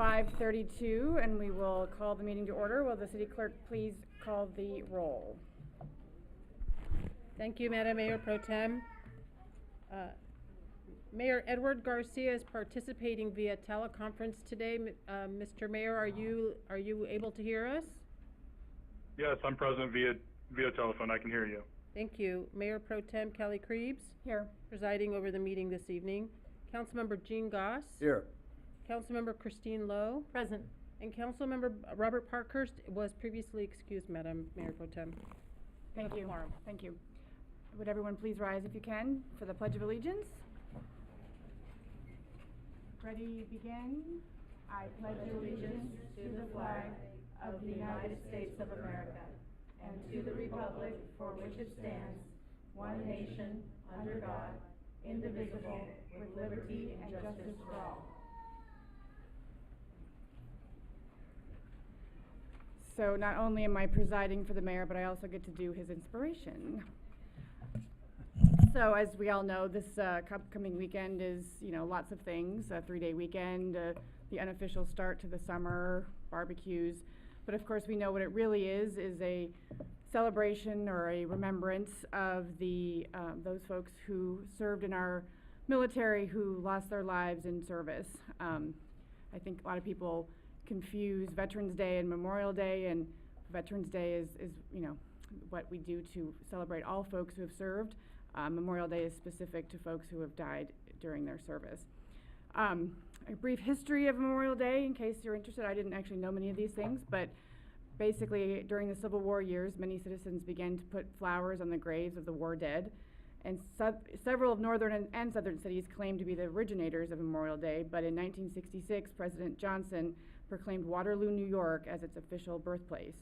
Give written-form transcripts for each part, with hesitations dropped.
5:32, and we will call the meeting to order. Will the city clerk please call the roll? Thank you, Madam Mayor Pro Tem. Mayor Edward Garcia is participating via teleconference today. Mr. Mayor, are you able to hear us? Yes, I'm present via telephone. I can hear you. Thank you. Mayor Pro Tem Kelly Krebs. Here. Presiding over the meeting this evening. Councilmember Jean Goss. Here. Councilmember Christine Lowe. Present. And Councilmember Robert Parkhurst was previously excused, Madam Mayor Pro Tem. Thank you. Thank you. Would everyone please rise if you can for the Pledge of Allegiance? Ready, begin. I pledge allegiance to the flag of the United States of America and to the republic for which it stands, one nation, under God, indivisible, with liberty and justice for all. So not only am I presiding for the mayor, but I also get to do his inspiration. So as we all know, this upcoming weekend is, lots of things, a 3-day weekend, the unofficial start to the summer, barbecues. But of course we know what it really is a celebration or a remembrance of those folks who served in our military, who lost their lives in service. I think a lot of people confuse Veterans Day and Memorial Day, and Veterans Day is what we do to celebrate all folks who have served. Memorial Day is specific to folks who have died during their service. A brief history of Memorial Day, in case you're interested. I didn't actually know many of these things, but basically during the Civil War years, many citizens began to put flowers on the graves of the war dead, and several of northern and southern cities claimed to be the originators of Memorial Day, but in 1966, President Johnson proclaimed Waterloo, New York as its official birthplace.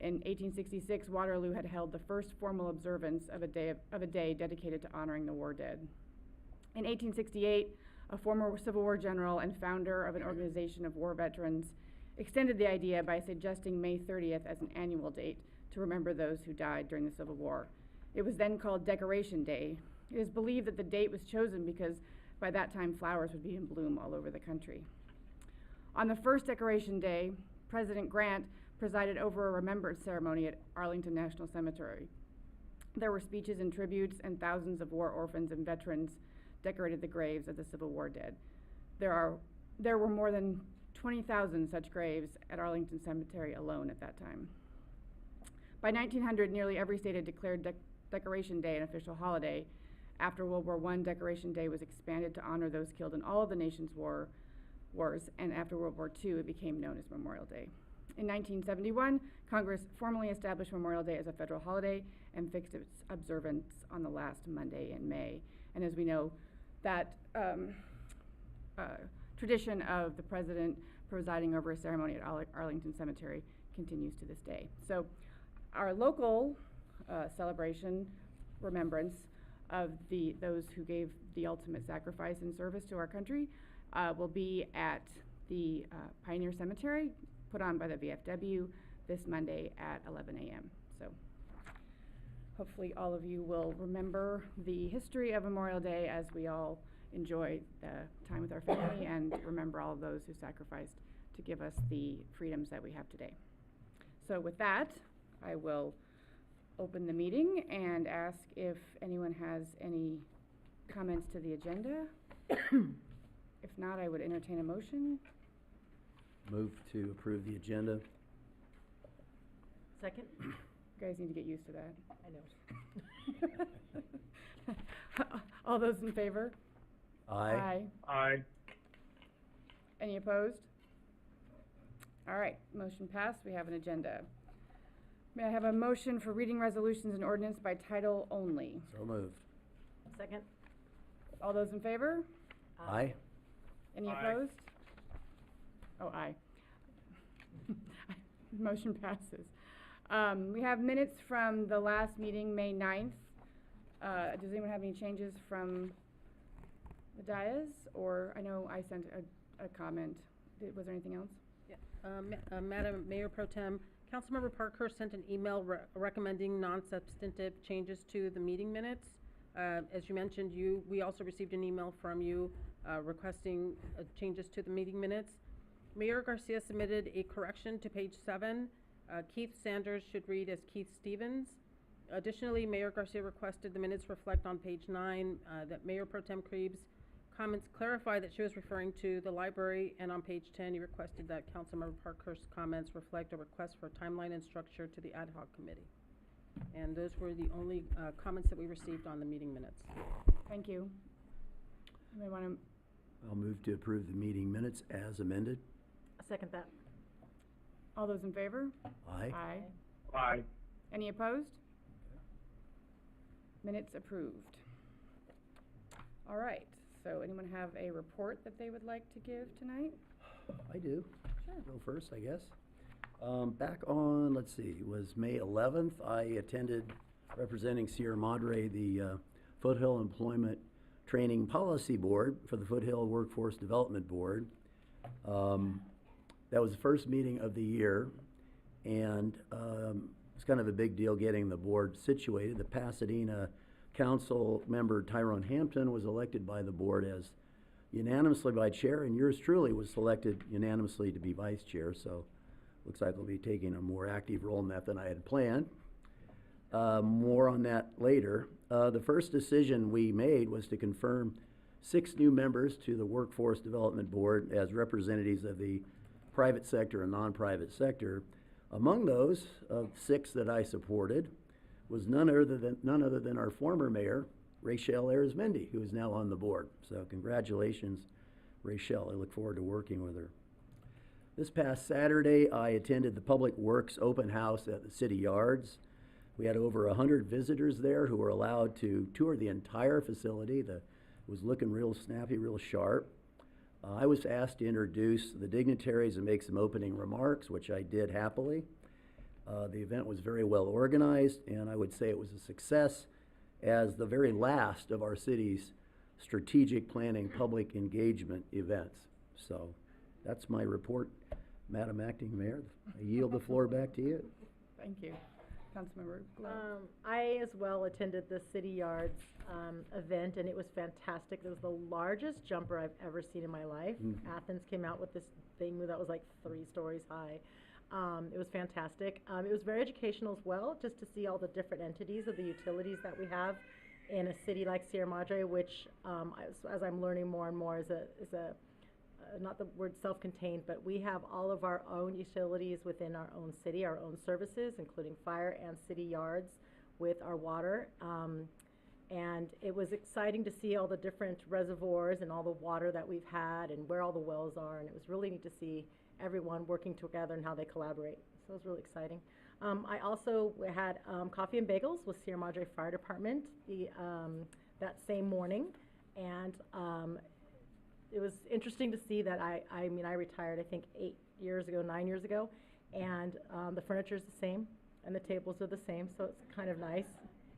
In 1866, Waterloo had held the first formal observance of a day dedicated to honoring the war dead. In 1868, a former Civil War general and founder of an organization of war veterans extended the idea by suggesting May 30th as an annual date to remember those who died during the Civil War. It was then called Decoration Day. It is believed that the date was chosen because by that time flowers would be in bloom all over the country. On the first Decoration Day, President Grant presided over a remembrance ceremony at Arlington National Cemetery. There were speeches and tributes, and thousands of war orphans and veterans decorated the graves of the Civil War dead. There were more than 20,000 such graves at Arlington Cemetery alone at that time. By 1900, nearly every state had declared Decoration Day an official holiday. After World War I, Decoration Day was expanded to honor those killed in all of the nation's wars, and after World War II, it became known as Memorial Day. In 1971, Congress formally established Memorial Day as a federal holiday and fixed its observance on the last Monday in May. And as we know, that tradition of the president presiding over a ceremony at Arlington Cemetery continues to this day. So our local celebration, remembrance of those who gave the ultimate sacrifice in service to our country will be at the Pioneer Cemetery, put on by the VFW this Monday at 11 a.m. So hopefully all of you will remember the history of Memorial Day as we all enjoy the time with our family and remember all of those who sacrificed to give us the freedoms that we have today. So with that, I will open the meeting and ask if anyone has any comments to the agenda. If not, I would entertain a motion. Move to approve the agenda. Second. You guys need to get used to that. I know. All those in favor? Aye. Aye. Any opposed? All right, motion passed. We have an agenda. May I have a motion for reading resolutions and ordinance by title only? So moved. Second. All those in favor? Aye. Any Aye. opposed? Oh, aye. Motion passes. We have minutes from the last meeting, May 9th. Does anyone have any changes from the dais? Or I know I sent a comment. Was there anything else? Yeah. Madam Mayor Pro Tem, Councilmember Parkhurst sent an email recommending non-substantive changes to the meeting minutes. As you mentioned, we also received an email from you requesting changes to the meeting minutes. Mayor Garcia submitted a correction to page 7. Keith Sanders should read as Keith Stevens. Additionally, Mayor Garcia requested the minutes reflect on page 9 that Mayor Pro Tem Krebs' comments clarify that she was referring to the library, and on page 10, he requested that Councilmember Parkhurst's comments reflect a request for timeline and structure to the ad hoc committee. And those were the only comments that we received on the meeting minutes. Thank you. Anybody want to, I'll move to approve the meeting minutes as amended. I second that. all those in favor? Aye. Aye. Aye. Any opposed? Minutes approved. All right, so anyone have a report that they would like to give tonight? I do. Sure. Go first, I guess. Back on, let's see, it was May 11th, I attended, representing Sierra Madre, the Foothill Employment Training Policy Board for the Foothill Workforce Development Board. That was the first meeting of the year, and it's kind of a big deal getting the board situated. The Pasadena Council member Tyrone Hampton was elected by the board as unanimously by chair, and yours truly was selected unanimously to be vice chair, so looks like we'll be taking a more active role in that than I had planned. More on that later. The first decision we made was to confirm 6 new members to the Workforce Development Board as representatives of the private sector and non-private sector. Among those, of 6 that I supported, was none other than our former mayor, Rachel Arizmendi, who is now on the board. So congratulations, Rachel. I look forward to working with her. This past Saturday, I attended the Public Works open house at the city yards. We had over 100 visitors there who were allowed to tour the entire facility. It was looking real snappy, real sharp. I was asked to introduce the dignitaries and make some opening remarks, which I did happily. The event was very well organized, and I would say it was a success as the very last of our city's strategic planning public engagement events. So that's my report, Madam Acting Mayor. I yield the floor back to you. Thank you. Councilmember Glow. I as well attended the City Yards event, and it was fantastic. It was the largest jumper I've ever seen in my life. Athens came out with this thing that was like 3 stories high. It was fantastic. It was very educational as well, just to see all the different entities of the utilities that we have in a city like Sierra Madre, which, as I'm learning more and more, is a not the word self-contained, but we have all of our own utilities within our own city, our own services, including fire and city yards with our water. And it was exciting to see all the different reservoirs and all the water that we've had and where all the wells are. And it was really neat to see everyone working together and how they collaborate. So it was really exciting. I also had coffee and bagels with Sierra Madre Fire Department that same morning. And it was interesting to see that I retired, I think, 9 years ago, and the furniture's the same, and the tables are the same, so it's kind of nice,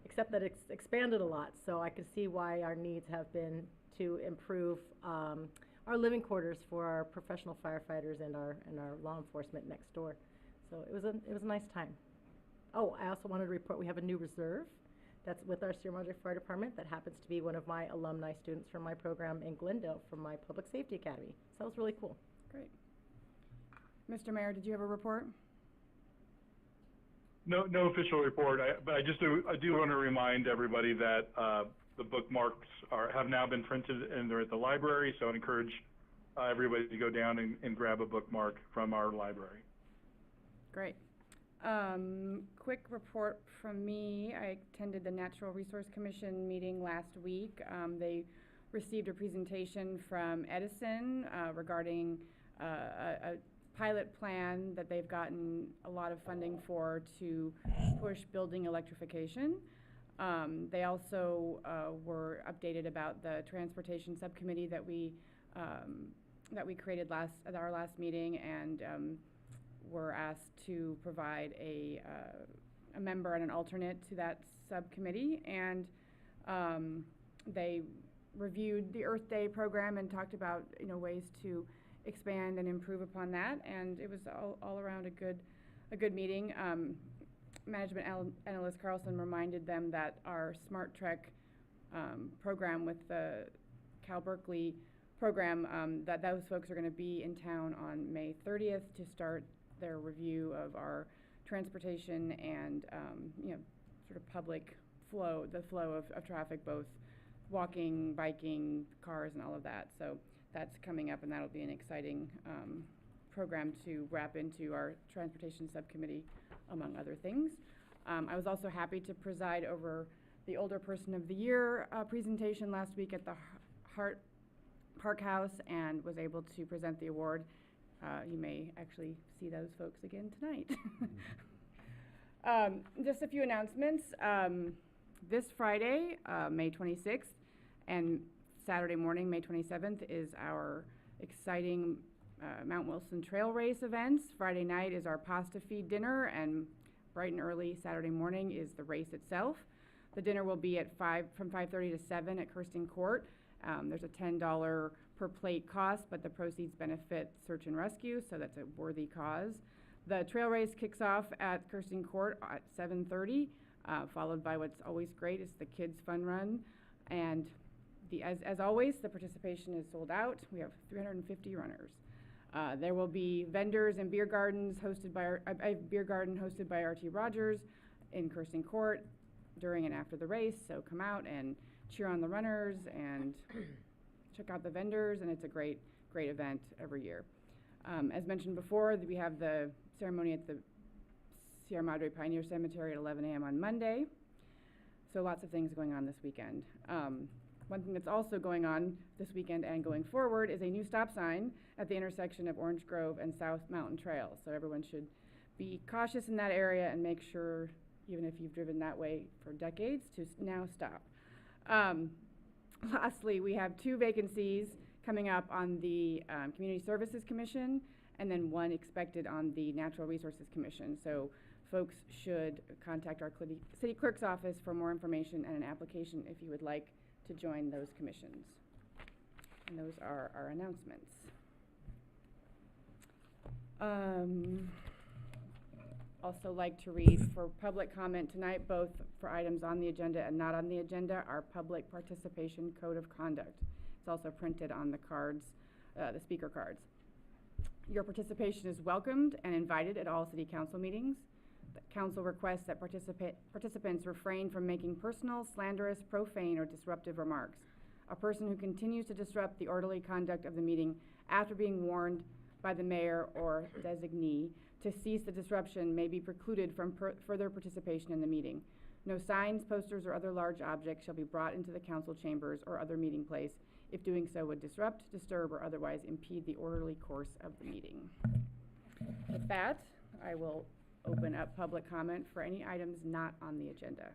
except that it's expanded a lot, so I can see why our needs have been to improve our living quarters for our professional firefighters and our law enforcement next door. So it was a nice time. Oh, I also wanted to report we have a new reserve that's with our Sierra Madre Fire Department that happens to be one of my alumni students from my program in Glendale from my Public Safety Academy. So that was really cool. Great. Mr. Mayor, did you have a report? No official report, but I do want to remind everybody that the bookmarks have now been printed and they're at the library, so I'd encourage everybody to go down and grab a bookmark from our library. Great. Quick report from me. I attended the Natural Resource Commission meeting last week. They received a presentation from Edison regarding a pilot plan that they've gotten a lot of funding for to push building electrification. They also were updated about the transportation subcommittee that we created at our last meeting, and were asked to provide a member and an alternate to that subcommittee, and they reviewed the Earth Day program and talked about ways to expand and improve upon that, and it was all around a good meeting. Management analyst Carlson reminded them that our Smart Trek program with the Cal Berkeley program, that those folks are gonna be in town on May 30th to start their review of our transportation and, sort of public flow, the flow of traffic, both walking, biking, cars, and all of that. So that's coming up, and that'll be an exciting program to wrap into our transportation subcommittee, among other things. I was also happy to preside over the Older Person of the Year presentation last week at the Hart Park House, and was able to present the award. You may actually see those folks again tonight. Just a few announcements. This Friday, May 26th, and Saturday morning, May 27th, is our exciting Mount Wilson Trail Race events. Friday night is our pasta feed dinner, and bright and early Saturday morning is the race itself. The dinner will be at from 5:30 to 7 at Kirsten Court. There's a $10 per plate cost, but the proceeds benefit search and rescue, so that's a worthy cause. The trail race kicks off at Kirsten Court at 7:30, followed by what's always great is the kids' fun run. And as always, the participation is sold out. We have 350 runners. There will be vendors and beer gardens hosted by a beer garden hosted by RT Rogers in Kirsten Court during and after the race. So come out and cheer on the runners and check out the vendors, and it's a great event every year. As mentioned before, we have the ceremony at the Sierra Madre Pioneer Cemetery at 11 a.m. on Monday. So lots of things going on this weekend. One thing that's also going on this weekend and going forward is a new stop sign at the intersection of Orange Grove and South Mountain Trail. So everyone should be cautious in that area and make sure, even if you've driven that way for decades, to now stop. Lastly, we have 2 vacancies coming up on the Community Services Commission, and then 1 expected on the Natural Resources Commission. So folks should contact our city clerk's office for more information and an application if you would like to join those commissions. And those are our announcements. Also like to read for public comment tonight, both for items on the agenda and not on the agenda, our Public Participation Code of Conduct. It's also printed on the cards, the speaker cards. Your participation is welcomed and invited at all city council meetings. The council requests that participants refrain from making personal, slanderous, profane, or disruptive remarks. A person who continues to disrupt the orderly conduct of the meeting after being warned by the mayor or designee to cease the disruption may be precluded from further participation in the meeting. No signs, posters, or other large objects shall be brought into the council chambers or other meeting place if doing so would disrupt, disturb, or otherwise impede the orderly course of the meeting. With that, I will open up public comment for any items not on the agenda.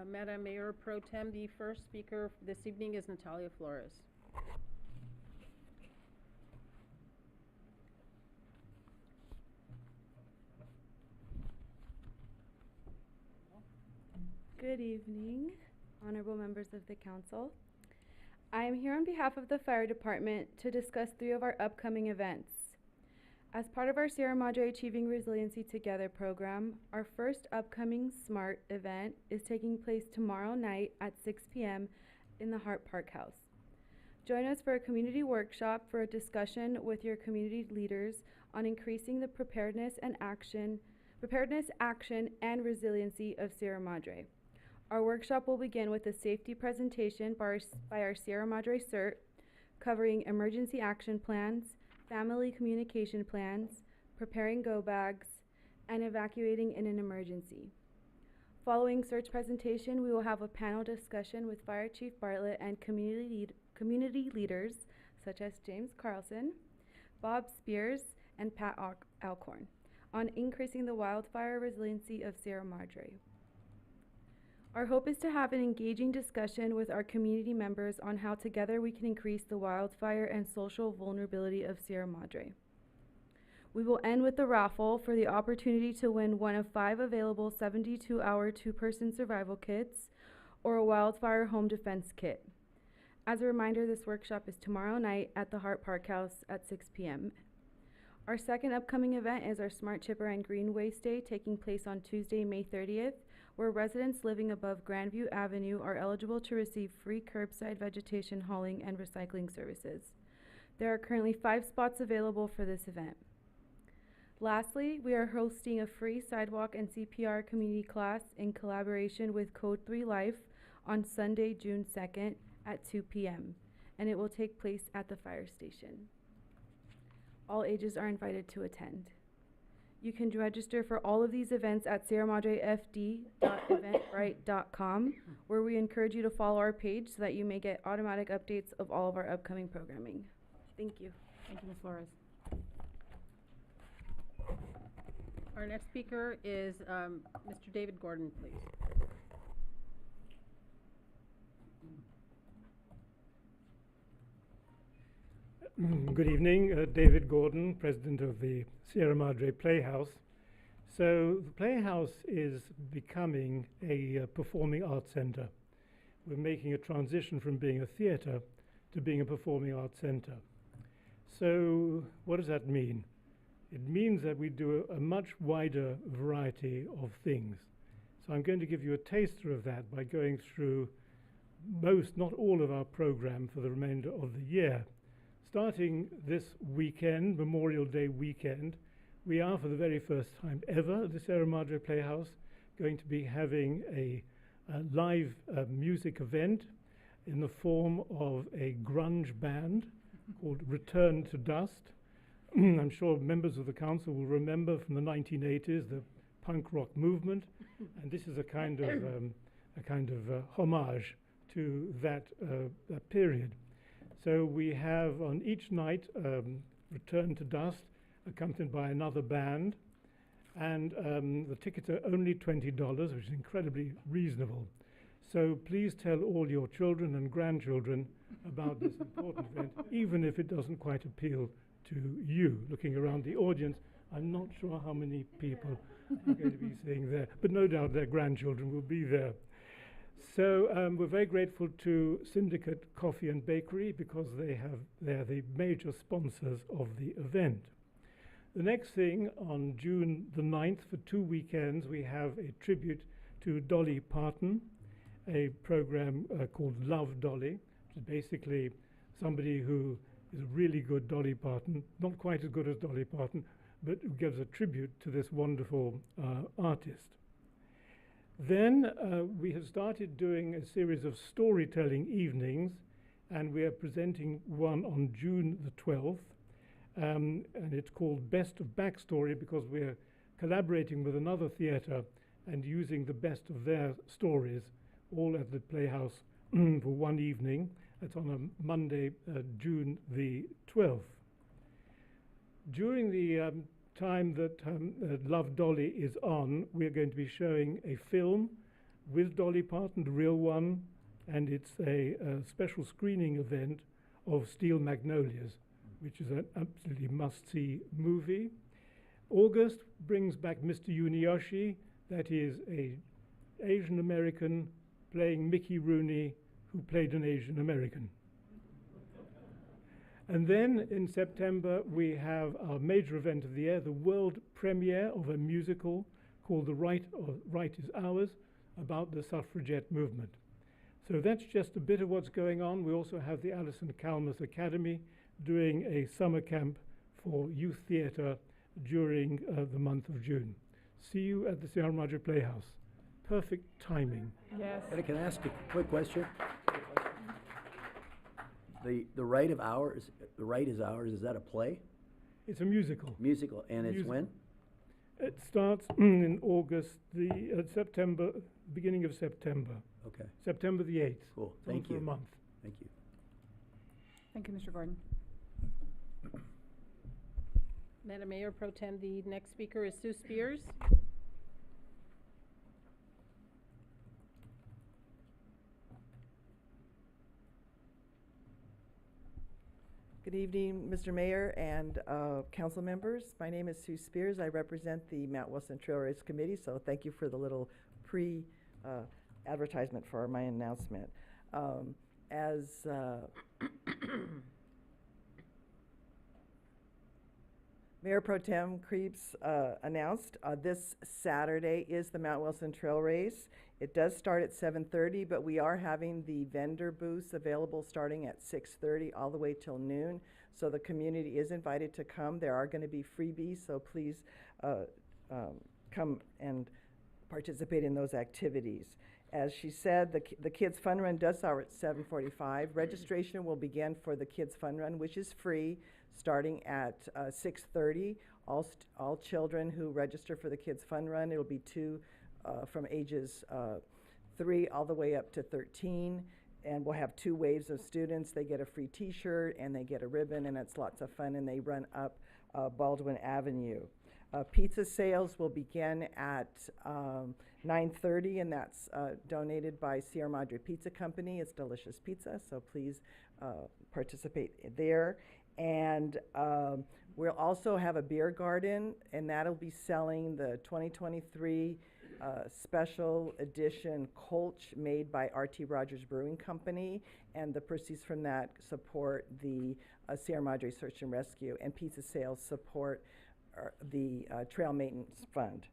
Madam Mayor Pro Tem, the first speaker this evening is Natalia Flores. Good evening, honorable members of the council. I am here on behalf of the fire department to discuss 3 of our upcoming events. As part of our Sierra Madre Achieving Resiliency Together program, our first upcoming SMART event is taking place tomorrow night at 6 p.m. in the Hart Park House. Join us for a community workshop for a discussion with your community leaders on increasing the preparedness, action, and resiliency of Sierra Madre. Our workshop will begin with a safety presentation by our Sierra Madre CERT covering emergency action plans, family communication plans, preparing go bags, and evacuating in an emergency. Following CERT's presentation, we will have a panel discussion with Fire Chief Bartlett and community leaders such as James Carlson, Bob Spears, and Pat Alcorn on increasing the wildfire resiliency of Sierra Madre. Our hope is to have an engaging discussion with our community members on how together we can increase the wildfire and social vulnerability of Sierra Madre. We will end with the raffle for the opportunity to win one of 5 available 72-hour 2-person survival kits or a wildfire home defense kit. As a reminder, this workshop is tomorrow night at the Hart Park House at 6 p.m. Our second upcoming event is our Smart Chipper and Green Waste Day taking place on Tuesday, May 30th, where residents living above Grandview Avenue are eligible to receive free curbside vegetation hauling and recycling services. There are currently 5 spots available for this event. Lastly, we are hosting a free sidewalk and CPR community class in collaboration with Code 3 Life on Sunday, June 2nd at 2 p.m., and it will take place at the fire station. All ages are invited to attend. You can register for all of these events at sierramadrefd.eventbrite.com, where we encourage you to follow our page so that you may get automatic updates of all of our upcoming programming. Thank you. Thank you, Ms. Flores. Our next speaker is Mr. David Gordon, please. Good evening, David Gordon, president of the Sierra Madre Playhouse. So the Playhouse is becoming a performing arts center. We're making a transition from being a theater to being a performing arts center. So what does that mean? It means that we do a much wider variety of things. So I'm going to give you a taster of that by going through most, not all of our program for the remainder of the year. Starting this weekend, Memorial Day weekend, we are for the very first time ever at the Sierra Madre Playhouse going to be having a live music event in the form of a grunge band called Return to Dust. I'm sure members of the council will remember from the 1980s the punk rock movement, and this is a kind of homage to that period. So we have on each night Return to Dust, accompanied by another band, and the tickets are only $20, which is incredibly reasonable. So please tell all your children and grandchildren about this important event, even if it doesn't quite appeal to you. Looking around the audience, I'm not sure how many people are going to be sitting there, but no doubt their grandchildren will be there. So we're very grateful to Syndicate Coffee and Bakery because they're the major sponsors of the event. The next thing, on June the 9th, for 2 weekends, we have a tribute to Dolly Parton, a program called Love Dolly, which is basically somebody who is a really good Dolly Parton, not quite as good as Dolly Parton, but who gives a tribute to this wonderful artist. Then we have started doing a series of storytelling evenings, and we are presenting one on June the 12th, and it's called Best of Backstory because we're collaborating with another theatre and using the best of their stories, all at the Playhouse for one evening. It's on a Monday, June the 12th. During the time that Love Dolly is on, we're going to be showing a film with Dolly Parton, the real one, and it's a special screening event of Steel Magnolias, which is an absolutely must-see movie. August brings back Mr. Yuniyoshi, that is an Asian American playing Mickey Rooney, who played an Asian American. And then in September, we have our major event of the year, the world premiere of a musical called The Right Is Ours, about the suffragette movement. So that's just a bit of what's going on. We also have the Alison Kalmus Academy doing a summer camp for youth theatre during the month of June. See you at the Sierra Madre Playhouse. Perfect timing. Yes. Can I ask a quick question? The Right is Ours, is that a play? It's a musical. Musical, and it's when? It starts in August, September, beginning of September. Okay, September the 8th. cool, It's on thank for you. a month. Thank you. Thank you, Mr. Gordon. Madam Mayor Pro Tem, the next speaker is Sue Spears. Good evening, Mr. Mayor and council members. My name is Sue Spears. I represent the Mount Wilson Trailways Committee, so thank you for the little advertisement for my announcement. Mayor Pro Tem Krebs announced this Saturday is the Mount Wilson Trail Race. It does start at 7:30, but we are having the vendor booths available starting at 6:30 all the way till noon. So the community is invited to come. There are going to be freebies, so please come and participate in those activities. As she said, the Kids Fun Run does start at 7:45. Registration will begin for the Kids Fun Run, which is free, starting at 6:30. All children who register for the Kids Fun Run, it'll be from ages 3 all the way up to 13. And we'll have 2 waves of students. They get a free T-shirt and they get a ribbon, and it's lots of fun, and they run up Baldwin Avenue. Pizza sales will begin at 9:30, and that's donated by Sierra Madre Pizza Company. It's delicious pizza, so please participate there. And we'll also have a beer garden, and that'll be selling the 2023 special edition Kolsch made by R.T. Rogers Brewing Company, and the proceeds from that support the Sierra Madre Search and Rescue, and pizza sales support the Trail Maintenance Fund.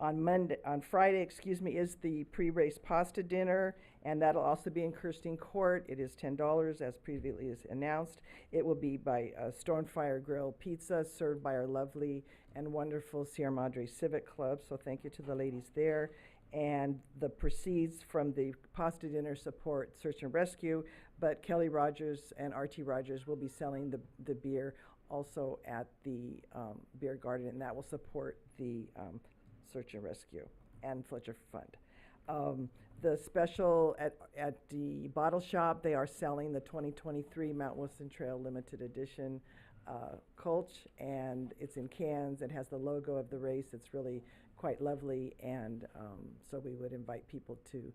On Friday, is the pre-race pasta dinner, and that'll also be in Kirstein Court. It is $10, as previously is announced. It will be by Stonefire Grill Pizza, served by our lovely and wonderful Sierra Madre Civic Club, so thank you to the ladies there. And the proceeds from the pasta dinner support Search and Rescue, but Kelly Rogers and R.T. Rogers will be selling the beer also at the beer garden, and that will support the Search and Rescue and Fletcher Fund. The special at the bottle shop, they are selling the 2023 Mount Wilson Trail limited edition Kolsch, and it's in cans. It has the logo of the race. It's really quite lovely, and so we would invite people to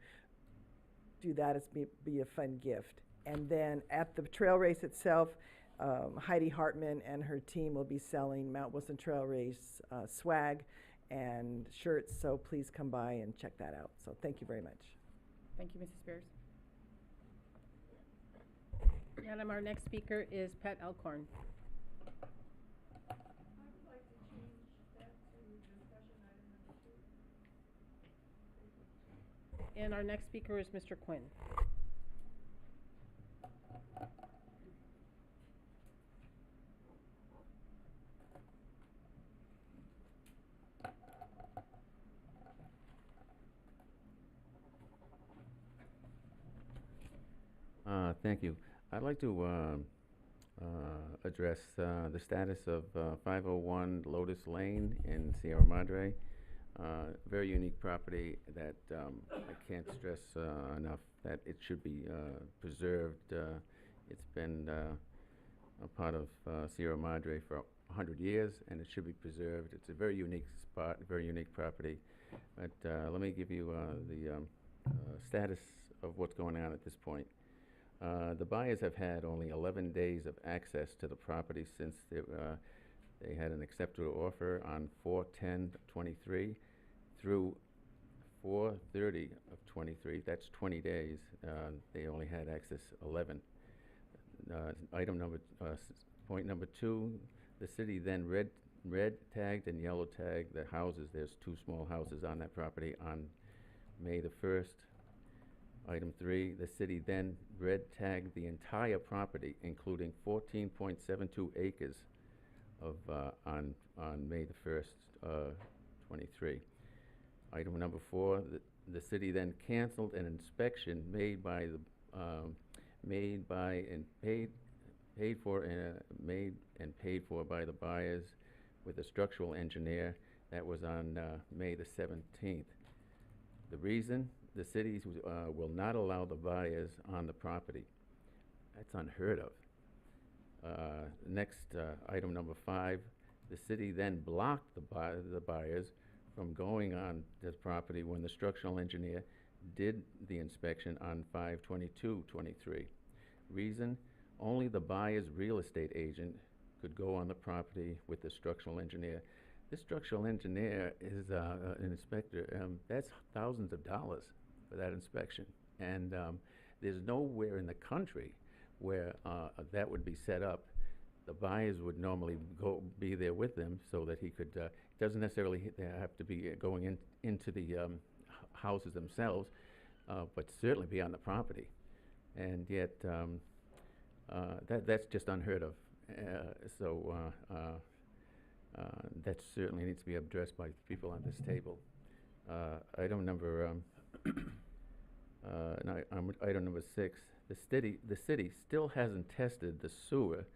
do that as be a fun gift. And then at the trail race itself, Heidi Hartman and her team will be selling Mount Wilson Trail Race swag and shirts, so please come by and check that out. So thank you very much. Thank you, Mrs. Spears. Madam, our next speaker is Pat Alcorn. And our next speaker is Mr. Quinn. Thank you. I'd like to address the status of 501 Lotus Lane in Sierra Madre. Very unique property that I can't stress enough that it should be preserved. It's been a part of Sierra Madre for 100 years, and it should be preserved. It's a very unique spot, very unique property. But let me give you the status of what's going on at this point. The buyers have had only 11 days of access to the property since they had an accepted offer on 4/10/23 through 4/30 of 23. That's 20 days. They only had access 11. Point number 2, the city then red tagged and yellow tagged the houses. There's 2 small houses on that property on May the 1st. Item 3, the city then red tagged the entire property, including 14.72 acres of on May the 1st, 23. Item number 4, the city then canceled an inspection made by and paid for by the buyers with a structural engineer. That was on May the 17th. The reason? The cities will not allow the buyers on the property. That's unheard of. Next, item number 5, the city then blocked the buyers from going on this property when the structural engineer did the inspection on 5/22/23. Reason? Only the buyer's real estate agent could go on the property with the structural engineer. This structural engineer is an inspector. That's thousands of dollars for that inspection. And there's nowhere in the country where that would be set up. the buyers would normally be there with them so that he could, doesn't necessarily have to be going into the houses themselves, but certainly be on the property. And yet, that's just unheard of. That certainly needs to be addressed by people on this table. Item number, item number 6, the city still hasn't tested the sewer.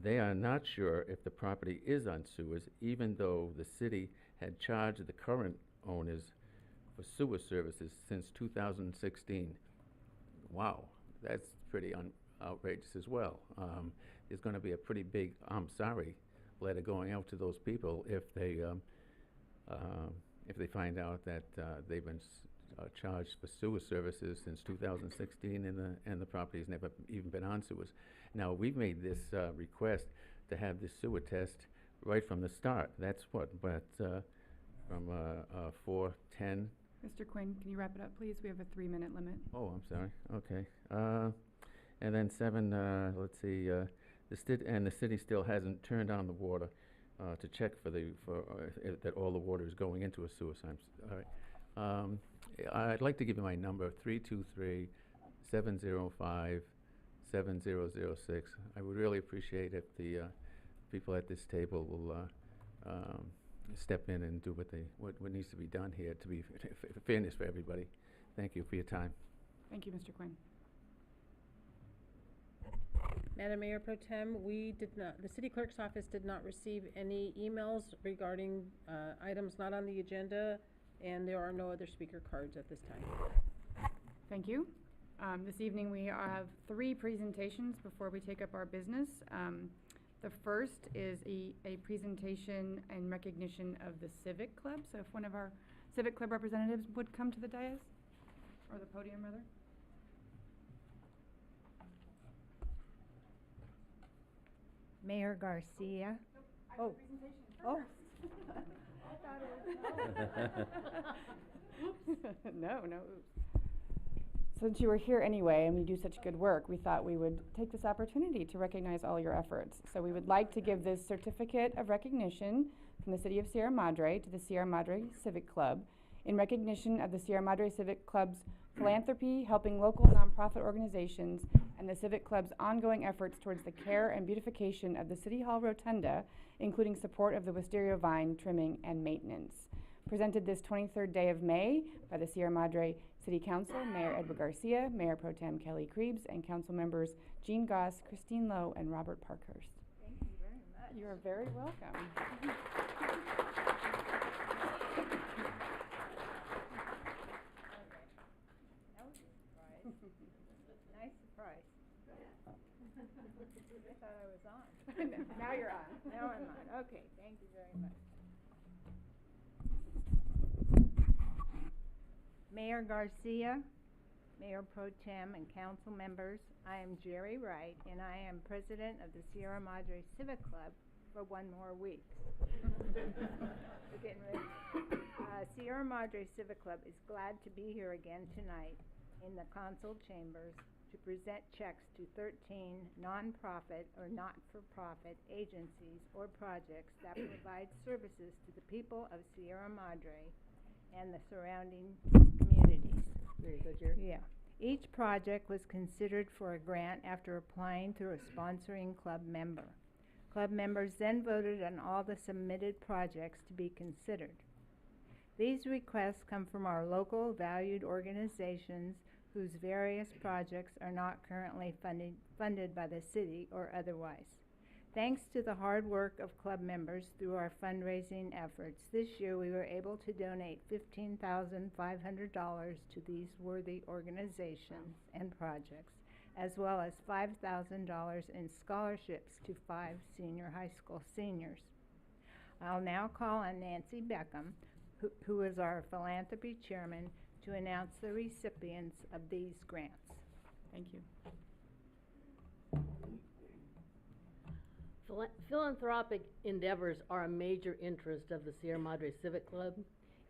They are not sure if the property is on sewers, even though the city had charged the current owners for sewer services since 2016. Wow, that's pretty outrageous as well. There's going to be a pretty big "I'm sorry" letter going out to those people if they find out that they've been charged for sewer services since 2016 and the property's never even been on sewers. Now, we've made this request to have this sewer test right from the start. That's from 4:10. Mr. Quinn, can you wrap it up, please? We have a 3-minute limit. Oh, I'm sorry. Okay. And then 7, let's see, the city still hasn't turned on the water to check for that all the water is going into a sewer system. All right. I'd like to give you my number, 323-705-7006. I would really appreciate if the people at this table will step in and do what needs to be done here to be fairness for everybody. Thank you for your time. Thank you, Mr. Quinn. Madam Mayor Pro Tem, the city clerk's office did not receive any emails regarding items not on the agenda, and there are no other speaker cards at this time. Thank you. This evening we have 3 presentations before we take up our business. The first is a presentation in recognition of the Civic Club. So if one of our Civic Club representatives would come to the dais, or the podium rather. Mayor Garcia. Oh. Oh. No, oops. Since you were here anyway and we do such good work, we thought we would take this opportunity to recognize all your efforts. So we would like to give this certificate of recognition from the City of Sierra Madre to the Sierra Madre Civic Club in recognition of the Sierra Madre Civic Club's philanthropy, helping local nonprofit organizations, and the Civic Club's ongoing efforts towards the care and beautification of the City Hall Rotunda, including support of the wisteria vine trimming and maintenance. Presented this 23rd day of May by the Sierra Madre City Council, Mayor Edward Garcia, Mayor Pro Tem Kelly Krebs, and Council members Jean Goss, Christine Lowe, and Robert Parkhurst. Thank you very much. You are very welcome. That was a surprise. Nice surprise. I thought I was on. Now you're on. Now I'm on. Okay, thank you very much. Mayor Garcia, Mayor Pro Tem, and council members, I am Jerry Wright, and I am president of the Sierra Madre Civic Club for 1 more week. We're getting ready. Sierra Madre Civic Club is glad to be here again tonight in the council chambers to present checks to 13 nonprofit or not-for-profit agencies or projects that provide services to the people of Sierra Madre and the surrounding communities. There you go, Jerry. Yeah. Each project was considered for a grant after applying through a sponsoring club member. Club members then voted on all the submitted projects to be considered. These requests come from our local valued organizations whose various projects are not currently funded by the city or otherwise. Thanks to the hard work of club members through our fundraising efforts, this year we were able to donate $15,500 to these worthy organizations and projects, as well as $5,000 in scholarships to 5 senior high school seniors. I'll now call on Nancy Beckham, who is our philanthropy chairman, to announce the recipients of these grants. Thank you. Philanthropic endeavors are a major interest of the Sierra Madre Civic Club.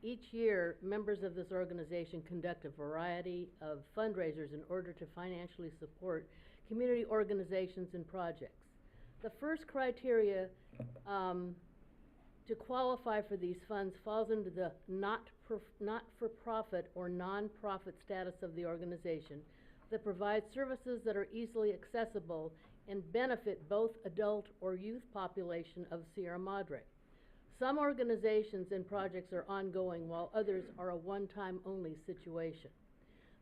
Each year, members of this organization conduct a variety of fundraisers in order to financially support community organizations and projects. The first criteria to qualify for these funds falls into the not-for-profit or non-profit status of the organization that provides services that are easily accessible and benefit both adult or youth population of Sierra Madre. Some organizations and projects are ongoing, while others are a one-time only situation.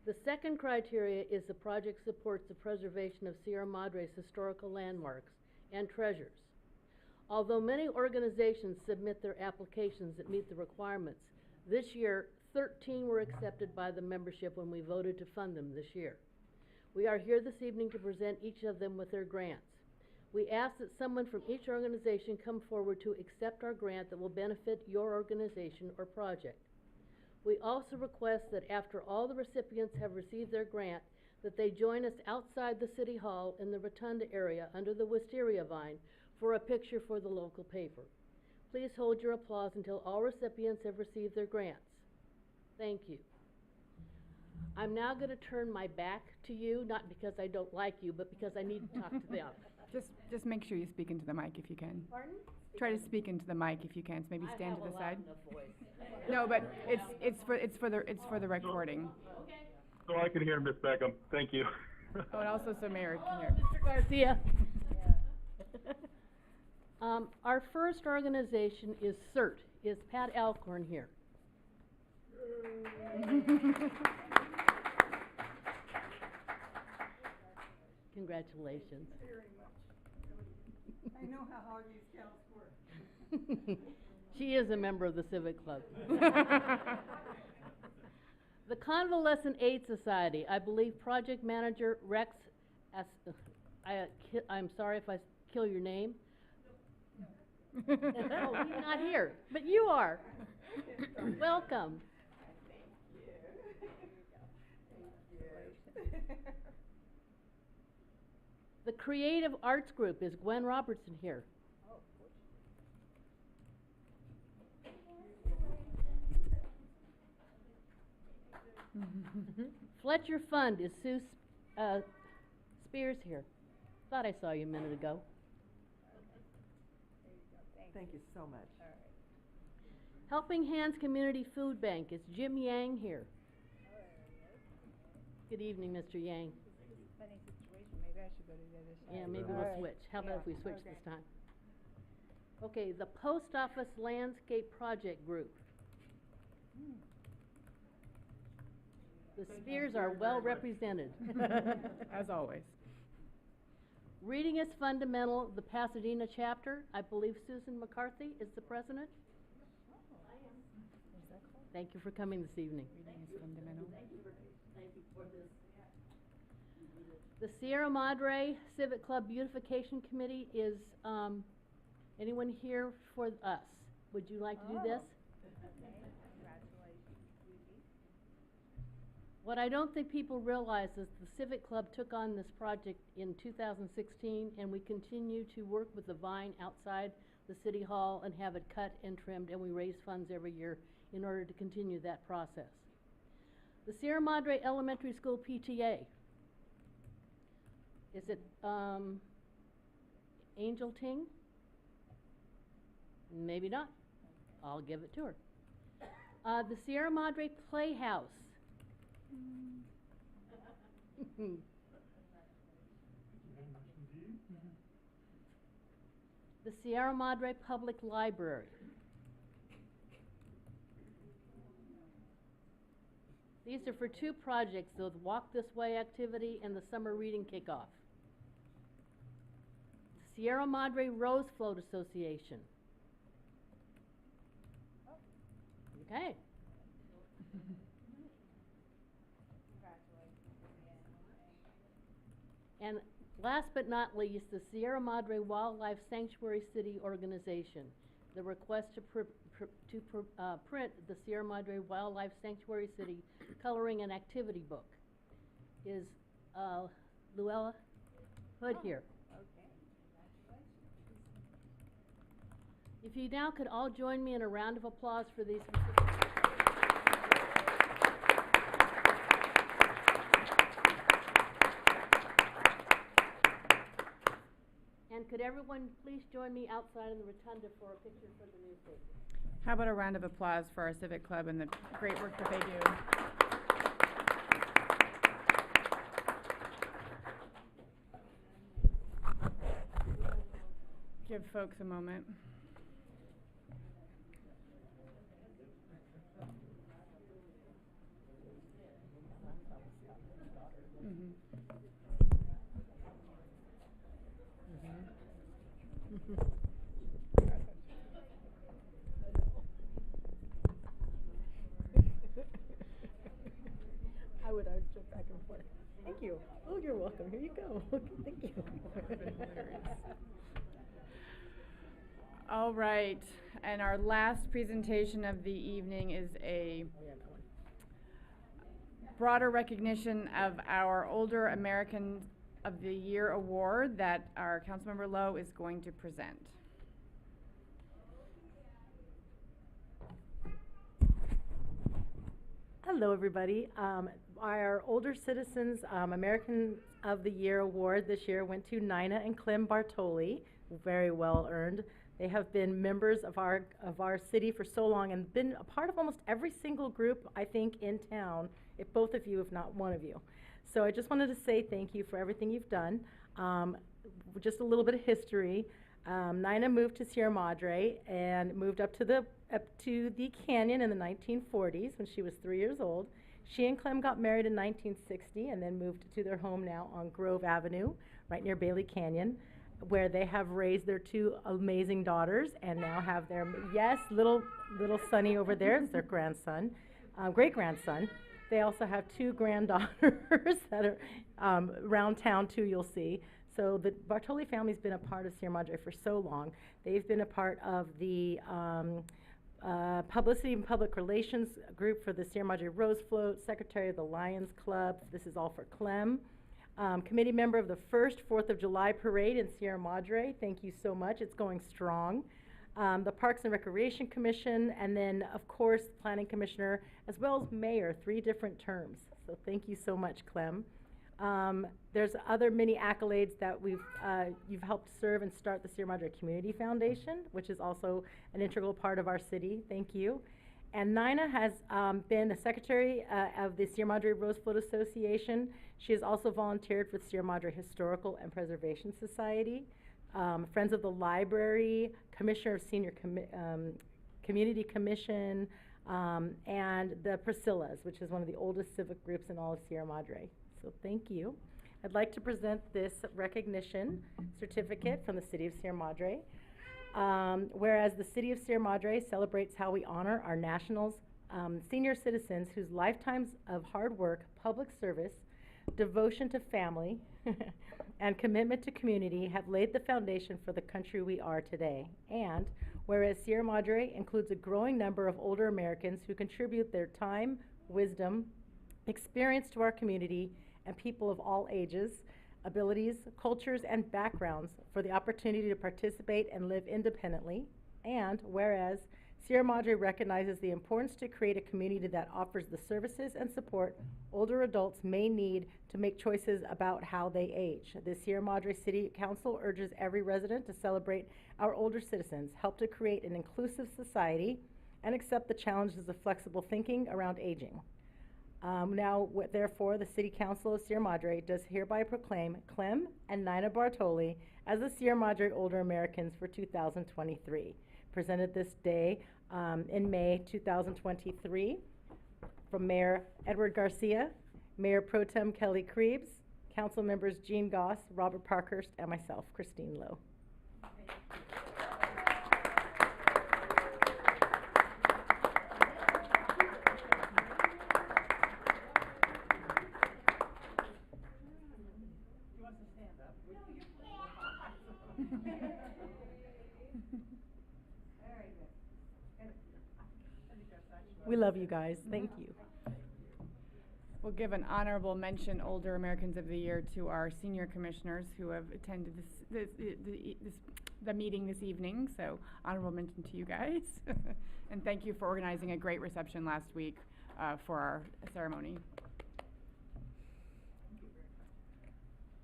The second criteria is the project supports the preservation of Sierra Madre's historical landmarks and treasures. Although many organizations submit their applications that meet the requirements, this year 13 were accepted by the membership when we voted to fund them this year. We are here this evening to present each of them with their grants. We ask that someone from each organization come forward to accept our grant that will benefit your organization or project. We also request that after all the recipients have received their grant, that they join us outside the City Hall in the Rotunda area under the wisteria vine for a picture for the local paper. Please hold your applause until all recipients have received their grants. Thank you. I'm now going to turn my back to you, not because I don't like you, but because I need to talk to them. Just make sure you speak into the mic if you can. Pardon? Try to speak into the mic if you can, so maybe stand to the side. I have a loud enough voice. No, but it's for the recording. Okay. So I can hear Ms. Beckham. Thank you. Oh, and also so Mayor can Oh, hear. Mr. Garcia. Our first organization is CERT. Is Pat Alcorn here? Congratulations. I know how hard these counts work. She is a member of the Civic Club. The Convalescent Aid Society, I believe Project Manager Rex, I'm sorry if I kill your name. Oh, he's not here, but you are. Welcome. The Creative Arts Group, is Gwen Robertson here? Fletcher Fund, is Sue Spears here? Thought I saw you a minute ago. Thank you so much. Helping Hands Community Food Bank, is Jim Yang here? Good evening, Mr. Yang. Funny situation, maybe I should go to the other side. Yeah, maybe All we'll right. switch. How about if we switch okay. this time? Okay, the Post Office Landscape Project Group. The Spears are well represented. As always. Reading is Fundamental, the Pasadena chapter. I believe Susan McCarthy is the president. Thank you for coming this evening. Reading is fundamental. Thank you for this. The Sierra Madre Civic Club Beautification Committee is, anyone here for us? Would you like to do this? What I don't think people realize is the Civic Club took on this project in 2016, and we continue to work with the vine outside the City Hall and have it cut and trimmed, and we raise funds every year in order to continue that process. The Sierra Madre Elementary School PTA. Is it Angel Ting? Maybe not. I'll give it to her. The Sierra Madre Playhouse. The Sierra Madre Public Library. These are for two projects, the Walk This Way activity and the Summer Reading Kickoff. Sierra Madre Rose Float Association. Okay. And last but not least, the Sierra Madre Wildlife Sanctuary City Organization. The request to print the Sierra Madre Wildlife Sanctuary City Coloring and Activity Book is Luella Hood here. If you now could all join me in a round of applause for these. And could everyone please join me outside in the rotunda for a picture for the newspaper? How about a round of applause for our Civic Club and the great work that they do? Give folks a moment. Mhm. I would jump back and forth. Thank you. Oh, you're welcome. Here you go. Thank you. All right, and our last presentation of the evening is a broader recognition of our Older American of the Year award that our Councilmember Lowe is going to present. Hello, everybody. Our Older Citizens American of the Year award this year went to Nina and Clem Bartoli. Very well earned. They have been members of our city for so long and been a part of almost every single group, I think, in town, if both of you, if not one of you. So I just wanted to say thank you for everything you've done. Just a little bit of history. Nina moved to Sierra Madre and moved up to the canyon in the 1940s when she was 3 years old. She and Clem got married in 1960 and then moved to their home now on Grove Avenue, right near Bailey Canyon, where they have raised their two amazing daughters and now have their, yes, little Sonny over there is their grandson, great-grandson. They also have two granddaughters that are around town too, you'll see. So the Bartoli family's been a part of Sierra Madre for so long. They've been a part of the publicity and public relations group for the Sierra Madre Rose Float, secretary of the Lions Club. This is all for Clem. Committee member of the first 4th of July parade in Sierra Madre. Thank you so much. It's going strong. The Parks and Recreation Commission, and then, of course, Planning Commissioner, as well as Mayor, 3 different terms. So thank you so much, Clem. There's other many accolades that you've helped serve and start the Sierra Madre Community Foundation, which is also an integral part of our city. Thank you. And Nina has been the secretary of the Sierra Madre Rose Float Association. She has also volunteered with Sierra Madre Historical and Preservation Society, Friends of the Library, Commissioner of Senior Community Commission, and the Priscillas, which is one of the oldest civic groups in all of Sierra Madre. So thank you. I'd like to present this recognition certificate from the City of Sierra Madre. Whereas the City of Sierra Madre celebrates how we honor our nationals, senior citizens whose lifetimes of hard work, public service, devotion to family, and commitment to community have laid the foundation for the country we are today. And whereas Sierra Madre includes a growing number of older Americans who contribute their time, wisdom, experience to our community, and people of all ages, abilities, cultures, and backgrounds for the opportunity to participate and live independently. And whereas Sierra Madre recognizes the importance to create a community that offers the services and support older adults may need to make choices about how they age. The Sierra Madre City Council urges every resident to celebrate our older citizens, help to create an inclusive society, and accept the challenges of flexible thinking around aging. Therefore, the City Council of Sierra Madre does hereby proclaim Clem and Nina Bartoli as the Sierra Madre Older Americans for 2023. Presented this day in May 2023 from Mayor Edward Garcia, Mayor Pro Tem Kelly Krebs, Council members Jean Goss, Robert Parkhurst, and myself, Christine Lowe. We love you guys. Thank you. We'll give an honorable mention Older Americans of the Year to our senior commissioners who have attended the meeting this evening. So honorable mention to you guys. And thank you for organizing a great reception last week for our ceremony.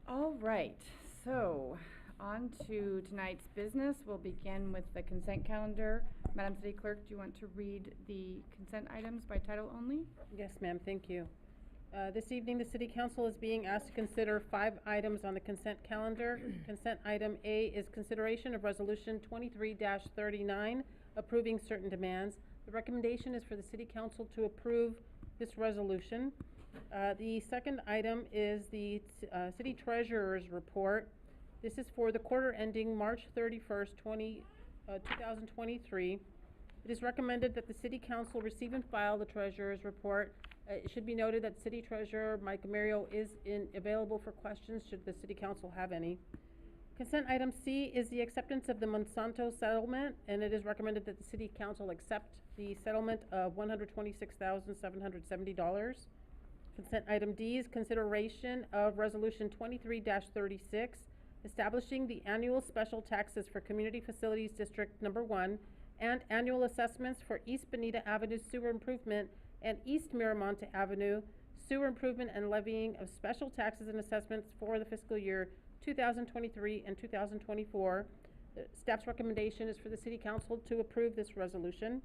All right, so on to tonight's business. We'll begin with the consent calendar. Madam City Clerk, do you want to read the consent items by title only? Yes, ma'am, thank you. This evening, the City Council is being asked to consider 5 items on the consent calendar. Consent item A is consideration of Resolution 23-39, approving certain demands. The recommendation is for the City Council to approve this resolution. The second item is the City Treasurer's Report. This is for the quarter ending March 31st, 2023. It is recommended that the City Council receive and file the Treasurer's Report. It should be noted that City Treasurer Mike Mario is available for questions should the City Council have any. Consent item C is the acceptance of the Monsanto settlement, and it is recommended that the City Council accept the settlement of $126,770. Consent item D is consideration of Resolution 23-36, establishing the annual special taxes for Community Facilities District Number 1 and annual assessments for East Bonita Avenue sewer improvement and East Miramonte Avenue sewer improvement and levying of special taxes and assessments for the fiscal year 2023 and 2024. The staff's recommendation is for the City Council to approve this resolution.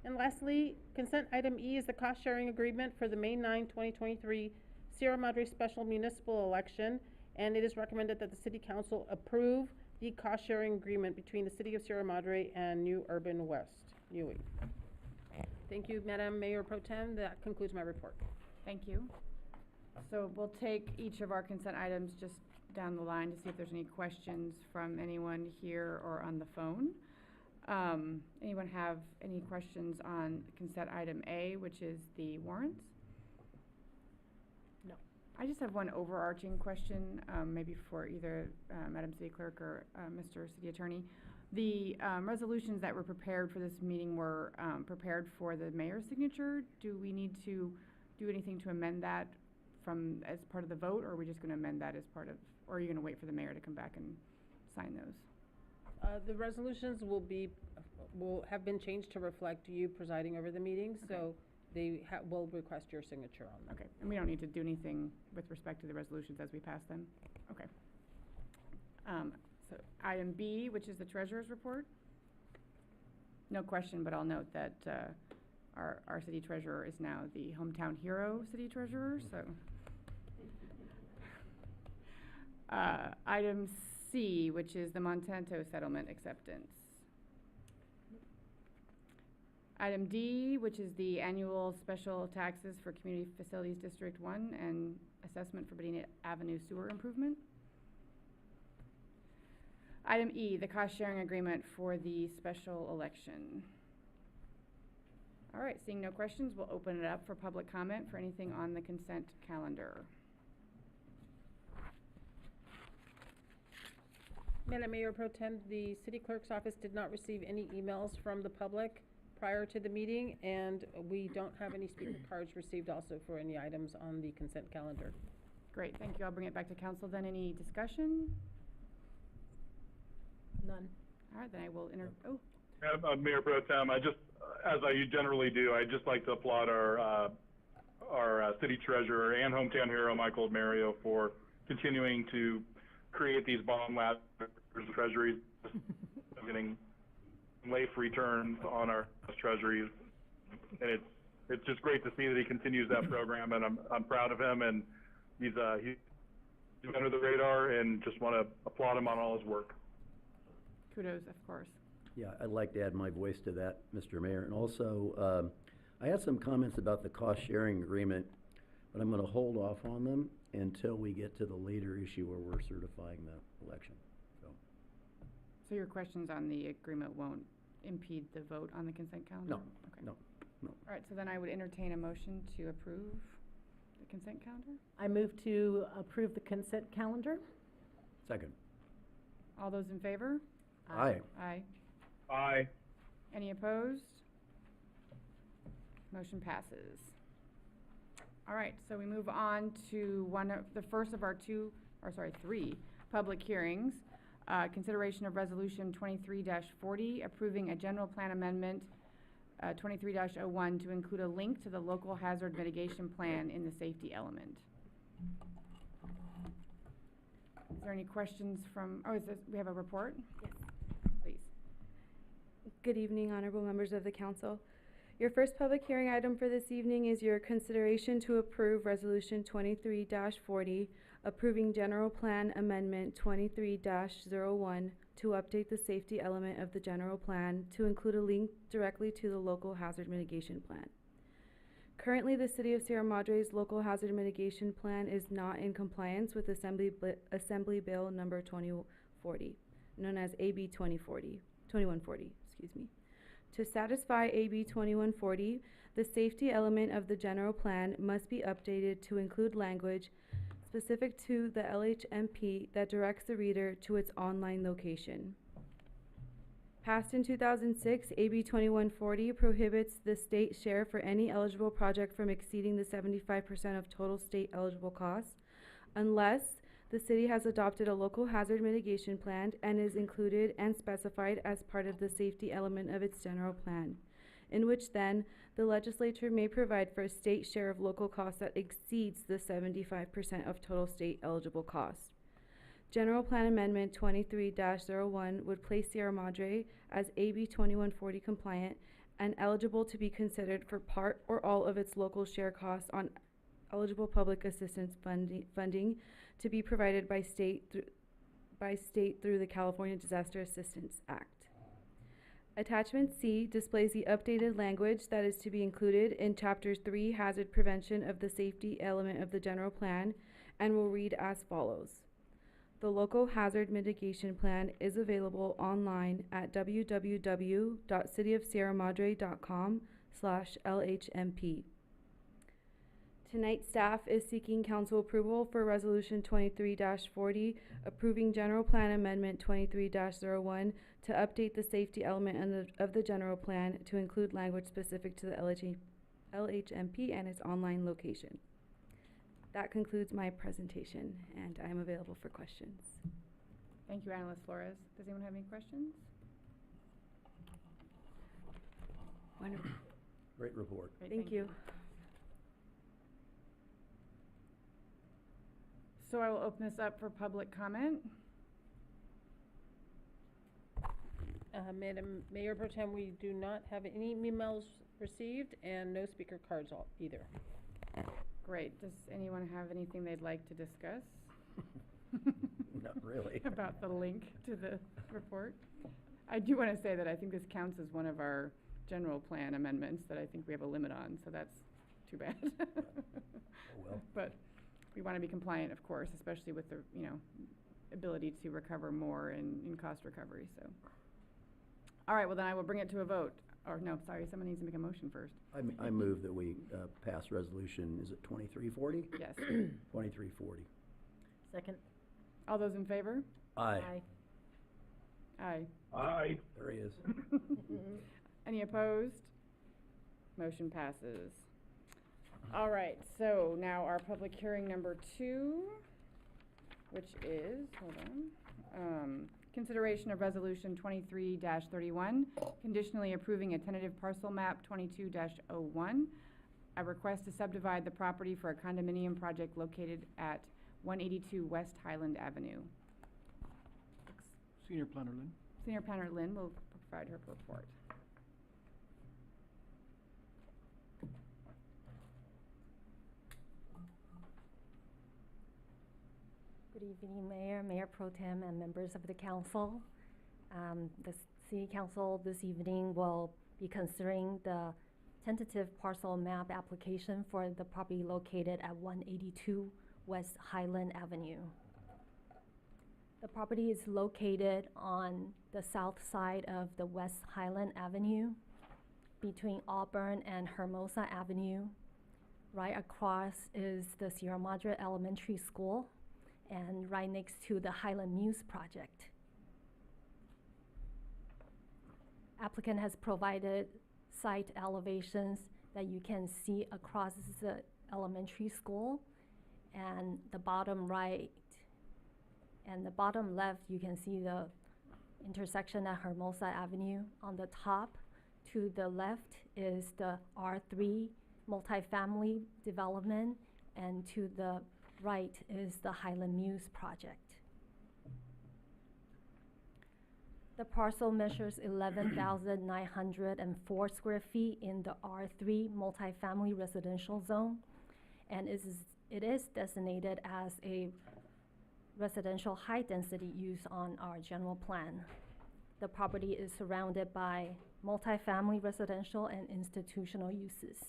And lastly, consent item E is the cost-sharing agreement for the May 9, 2023 Sierra Madre Special Municipal Election, and it is recommended that the City Council approve the cost-sharing agreement between the City of Sierra Madre and New Urban West, NUI. Thank you, Madam Mayor Pro Tem. That concludes my report. Thank you. So we'll take each of our consent items just down the line to see if there's any questions from anyone here or on the phone. Anyone have any questions on consent item A, which is the warrants? No. I just have one overarching question, maybe for either Madam City Clerk or Mr. City Attorney. The resolutions that were prepared for this meeting were prepared for the mayor's signature. Do we need to do anything to amend that as part of the vote, or are we just going to amend that as part of, or are you going to wait for the mayor to come back and sign those? The resolutions will have been changed to reflect you presiding over the meeting, so they will request your signature on them. Okay, and we don't need to do anything with respect to the resolutions as we pass them? Okay. So item B, which is the treasurer's report. No question, but I'll note that our city treasurer is now the hometown hero city treasurer, so. Item C, which is the Monsanto settlement acceptance. Item D, which is the annual special taxes for Community Facilities District 1 and assessment for Bonita Avenue sewer improvement. Item E, the cost-sharing agreement for the special election. All right, seeing no questions, we'll open it up for public comment for anything on the consent calendar. Madam Mayor Pro Tem, the City Clerk's office did not receive any emails from the public prior to the meeting, and we don't have any speaker cards received also for any items on the consent calendar. Great, thank you. I'll bring it back to council then. Any discussion? None. All right, then I will Mayor Pro Tem, I just, as I generally do, I'd just like to applaud our city treasurer and hometown hero, Michael Mario, for continuing to create these bond ladders and treasuries, getting life returns on our treasuries. And it's just great to see that he continues that program, and I'm proud of him, and he's under the radar, and just want to applaud him on all his work. kudos, of course. Yeah, I'd like to add my voice to that, Mr. Mayor. And also, I had some comments about the cost-sharing agreement, but I'm going to hold off on them until we get to the later issue where we're certifying the election. So your questions on the agreement won't impede the vote on the consent calendar? No, Okay. no. All right, so then I would entertain a motion to approve the consent calendar. I move to approve the consent calendar. Second. All those in favor? Aye. Aye. Aye. Any opposed? Motion passes. All right, so we move on to the first of our three public hearings. Consideration of Resolution 23-40, approving a general plan amendment 23-01 to include a link to the local hazard mitigation plan in the safety element. Is there any questions from, we have a report? Yes. Please. Good evening, honorable members of the council. Your first public hearing item for this evening is your consideration to approve Resolution 23-40, approving General Plan Amendment 23-01 to update the safety element of the general plan to include a link directly to the local hazard mitigation plan. Currently, the City of Sierra Madre's local hazard mitigation plan is not in compliance with Assembly Bill number 2040, known as AB 2140, excuse me. To satisfy AB 2140, the safety element of the general plan must be updated to include language specific to the LHMP that directs the reader to its online location. Passed in 2006, AB 2140 prohibits the state share for any eligible project from exceeding the 75% of total state eligible costs, unless the city has adopted a local hazard mitigation plan and is included and specified as part of the safety element of its general plan, in which then the legislature may provide for a state share of local costs that exceeds the 75% of total state eligible costs. General Plan Amendment 23-01 would place Sierra Madre as AB 2140 compliant and eligible to be considered for part or all of its local share costs on eligible public assistance funding to be provided by state through the California Disaster Assistance Act. Attachment C displays the updated language that is to be included in Chapter 3 Hazard Prevention of the safety element of the general plan and will read as follows. The local hazard mitigation plan is available online at www.cityofsierramadre.com/LHMP. Tonight, staff is seeking council approval for Resolution 23-40, approving General Plan Amendment 23-01 to update the safety element of the general plan to include language specific to the LHMP and its online location. That concludes my presentation, and I am available for questions. Thank you, Analyst Flores. Does anyone have any questions? Wonderful. Great report. Great, Thank you. So I will open this up for public comment. Madam Mayor Pro Tem, we do not have any emails received and no speaker cards either. Great. Does anyone have anything they'd like to discuss? Not really. About the link to the report? I do want to say that I think this counts as one of our general plan amendments that I think we have a limit on, so that's too bad. Oh, well. But we want to be compliant, of course, especially with the, ability to recover more in cost recovery, so. All right, well then I will bring it to a vote. Or no, sorry, someone needs to make a motion first. I move that we pass resolution, is it 2340? Yes. 2340. Second. All those in favor? Aye. Aye. Aye. There he is. Any opposed? Motion passes. All right, so now our public hearing number 2, which is, hold on, consideration of resolution 23-31, conditionally approving a tentative parcel map 22-01, a request to subdivide the property for a condominium project located at 182 West Highland Avenue. Senior Planner Lynn. Senior Planner Lynn will provide her report. Good evening, Mayor, Mayor Pro Tem, and members of the council. The City Council this evening will be considering the tentative parcel map application for the property located at 182 West Highland Avenue. The property is located on the south side of the West Highland Avenue, between Auburn and Hermosa Avenue. Right across is the Sierra Madre Elementary School, and right next to the Highland Muse project. Applicant has provided site elevations that you can see across the elementary school, and the bottom right and the bottom left you can see the intersection at Hermosa Avenue. On the top to the left is the R3 multifamily development, and to the right is the Highland Muse project. The parcel measures 11,904 square feet in the R3 multifamily residential zone, and it is designated as a residential high-density use on our general plan. The property is surrounded by multifamily residential and institutional uses.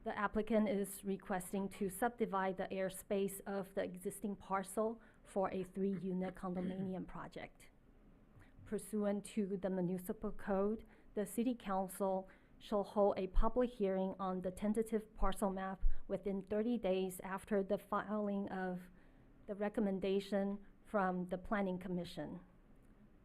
The applicant is requesting to subdivide the airspace of the existing parcel for a 3-unit condominium project. Pursuant to the municipal code, the city council shall hold a public hearing on the tentative parcel map within 30 days after the filing of the recommendation from the Planning Commission.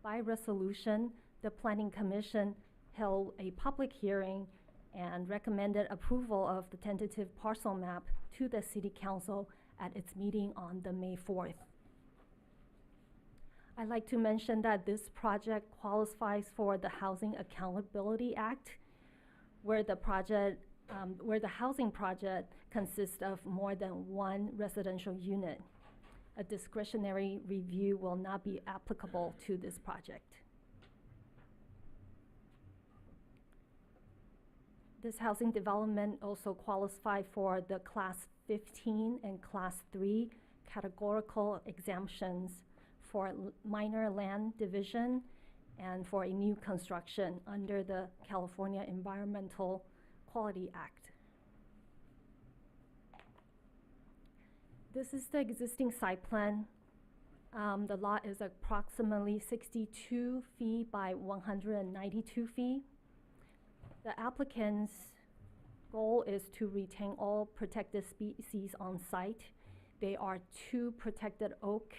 By resolution, the Planning Commission held a public hearing and recommended approval of the tentative parcel map to the City Council at its meeting on the May 4th. I'd like to mention that this project qualifies for the Housing Accountability Act, where the housing project consists of more than one residential unit. A discretionary review will not be applicable to this project. This housing development also qualifies for the Class 15 and Class 3 categorical exemptions for minor land division and for a new construction under the California Environmental Quality Act. This is the existing site plan. The lot is approximately 62 feet by 192 feet. The applicant's goal is to retain all protected species on site. There are 2 protected oak.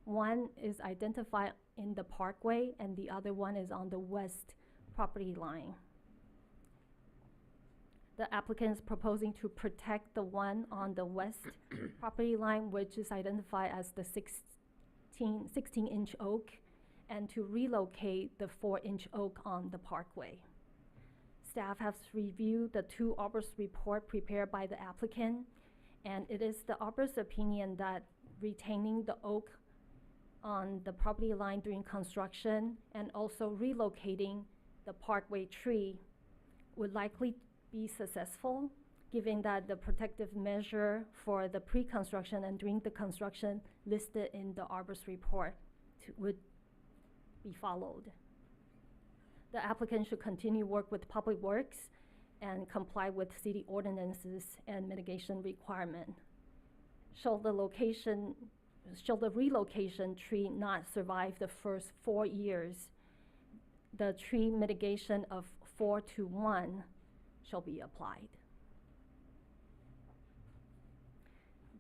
One is identified in the parkway and the other one is on the west property line. The applicant is proposing to protect the one on the west property line, which is identified as the 16-inch oak, and to relocate the 4-inch oak on the parkway. Staff has reviewed the 2 arborist report prepared by the applicant, and it is the arborist's opinion that retaining the oak on the property line during construction and also relocating the parkway tree would likely be successful, given that the protective measure for the pre-construction and during the construction listed in the arborist report would be followed. The applicant should continue work with Public Works and comply with city ordinances and mitigation requirement. Shall the relocation tree not survive the first 4 years, the tree mitigation of 4-to-1 shall be applied.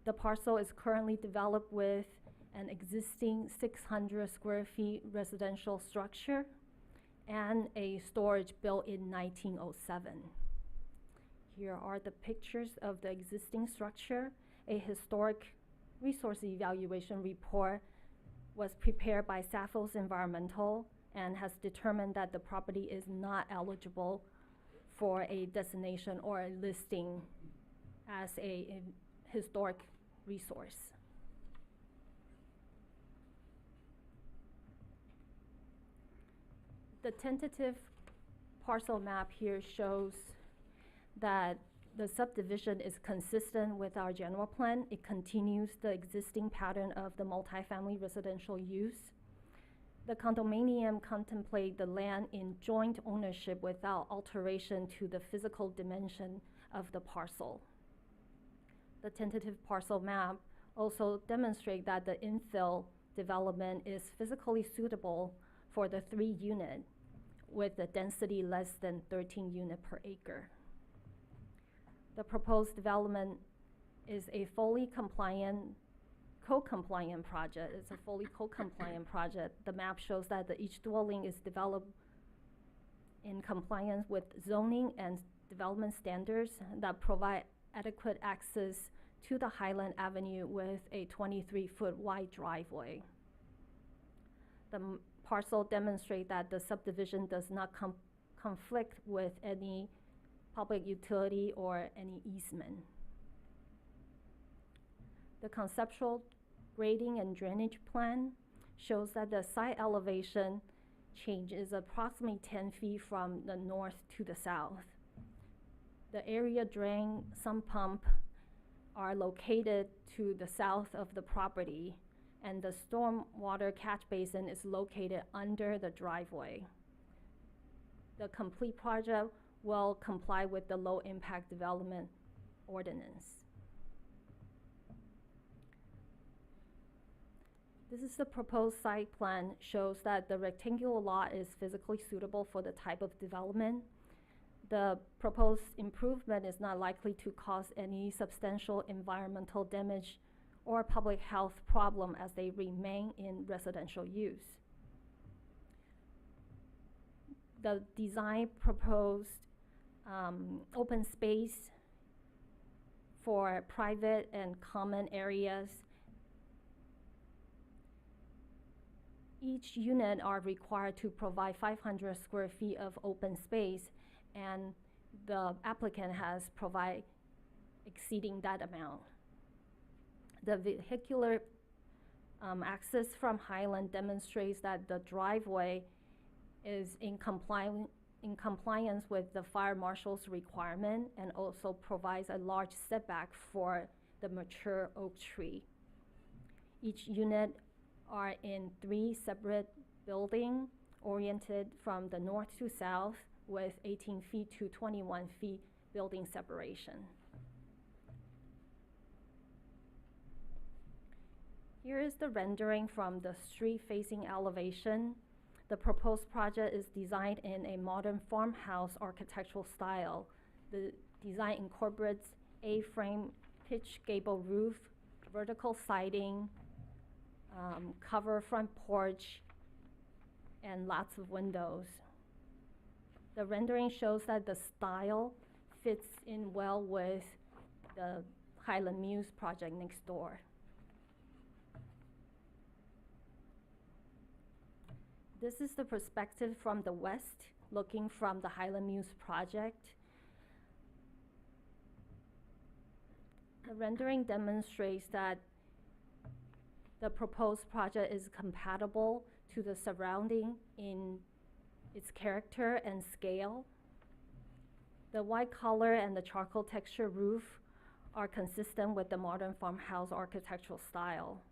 The parcel is currently developed with an existing 600 square feet residential structure and a storage built in 1907. Here are the pictures of the existing structure. A historic resource evaluation report was prepared by Sappho's Environmental and has determined that the property is not eligible for a designation or a listing as a historic resource. The tentative parcel map here shows that the subdivision is consistent with our general plan. It continues the existing pattern of the multifamily residential use. The condominium contemplate the land in joint ownership without alteration to the physical dimension of the parcel. The tentative parcel map also demonstrate that the infill development is physically suitable for the 3-unit with a density less than 13 units per acre. The proposed development is a fully co-compliant project. It's a fully co-compliant project. The map shows that each dwelling is developed in compliance with zoning and development standards that provide adequate access to the Highland Avenue with a 23-foot wide driveway. The parcel demonstrates that the subdivision does not conflict with any public utility or any easement. The conceptual grading and drainage plan shows that the site elevation change is approximately 10 feet from the north to the south. The area drain sump pump are located to the south of the property, and the stormwater catch basin is located under the driveway. The complete project will comply with the low impact development ordinance. This is the proposed site plan, shows that the rectangular lot is physically suitable for the type of development. The proposed improvement is not likely to cause any substantial environmental damage or public health problem as they remain in residential use. The design proposed open space for private and common areas. Each unit are required to provide 500 square feet of open space, and the applicant has provided exceeding that amount. The vehicular access from Highland demonstrates that the driveway is in compliance with the fire marshal's requirement, and also provides a large setback for the mature oak tree. Each unit are in 3 separate buildings oriented from the north to south with 18 feet to 21 feet building separation. Here is the rendering from the street-facing elevation. The proposed project is designed in a modern farmhouse architectural style. The design incorporates A-frame pitch gable roof, vertical siding, cover front porch, and lots of windows. The rendering shows that the style fits in well with the Highland Muse project next door. This is the perspective from the west, looking from the Highland Muse project. The rendering demonstrates that the proposed project is compatible to the surrounding in its character and scale. The white color and the charcoal texture roof are consistent with the modern farmhouse architectural style.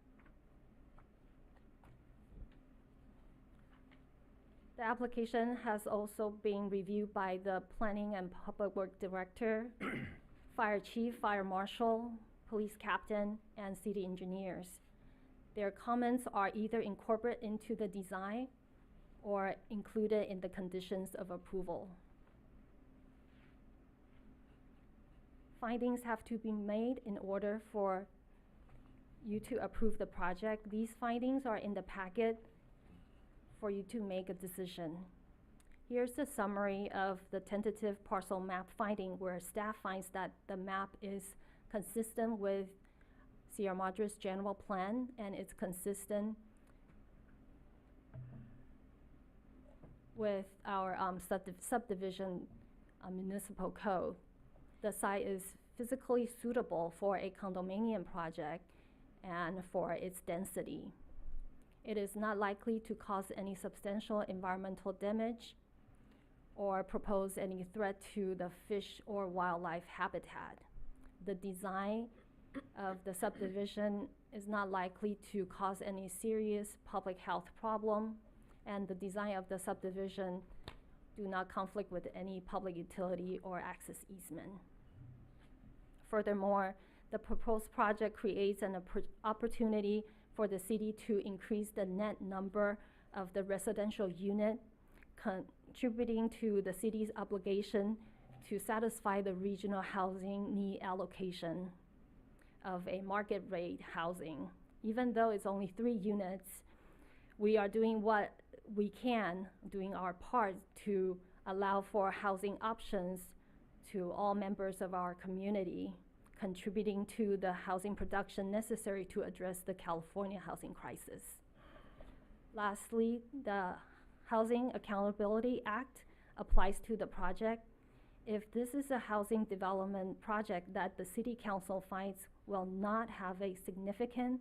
The application has also been reviewed by the Planning and Public Works Director, Fire Chief, Fire Marshal, Police Captain, and City Engineers. Their comments are either incorporated into the design or included in the conditions of approval. Findings have to be made in order for you to approve the project. These findings are in the packet for you to make a decision. Here's the summary of the tentative parcel map finding, where staff finds that the map is consistent with Sierra Madre's general plan, and it's consistent with our subdivision municipal code. The site is physically suitable for a condominium project and for its density. It is not likely to cause any substantial environmental damage or propose any threat to the fish or wildlife habitat. The design of the subdivision is not likely to cause any serious public health problem, and the design of the subdivision do not conflict with any public utility or access easement. Furthermore, the proposed project creates an opportunity for the city to increase the net number of the residential unit, contributing to the city's obligation to satisfy the regional housing need allocation of a market rate housing. Even though it's only 3 units, we are doing what we can, doing our part to allow for housing options to all members of our community, contributing to the housing production necessary to address the California housing crisis. Lastly, the Housing Accountability Act applies to the project. If this is a housing development project that the City Council finds will not have a significant,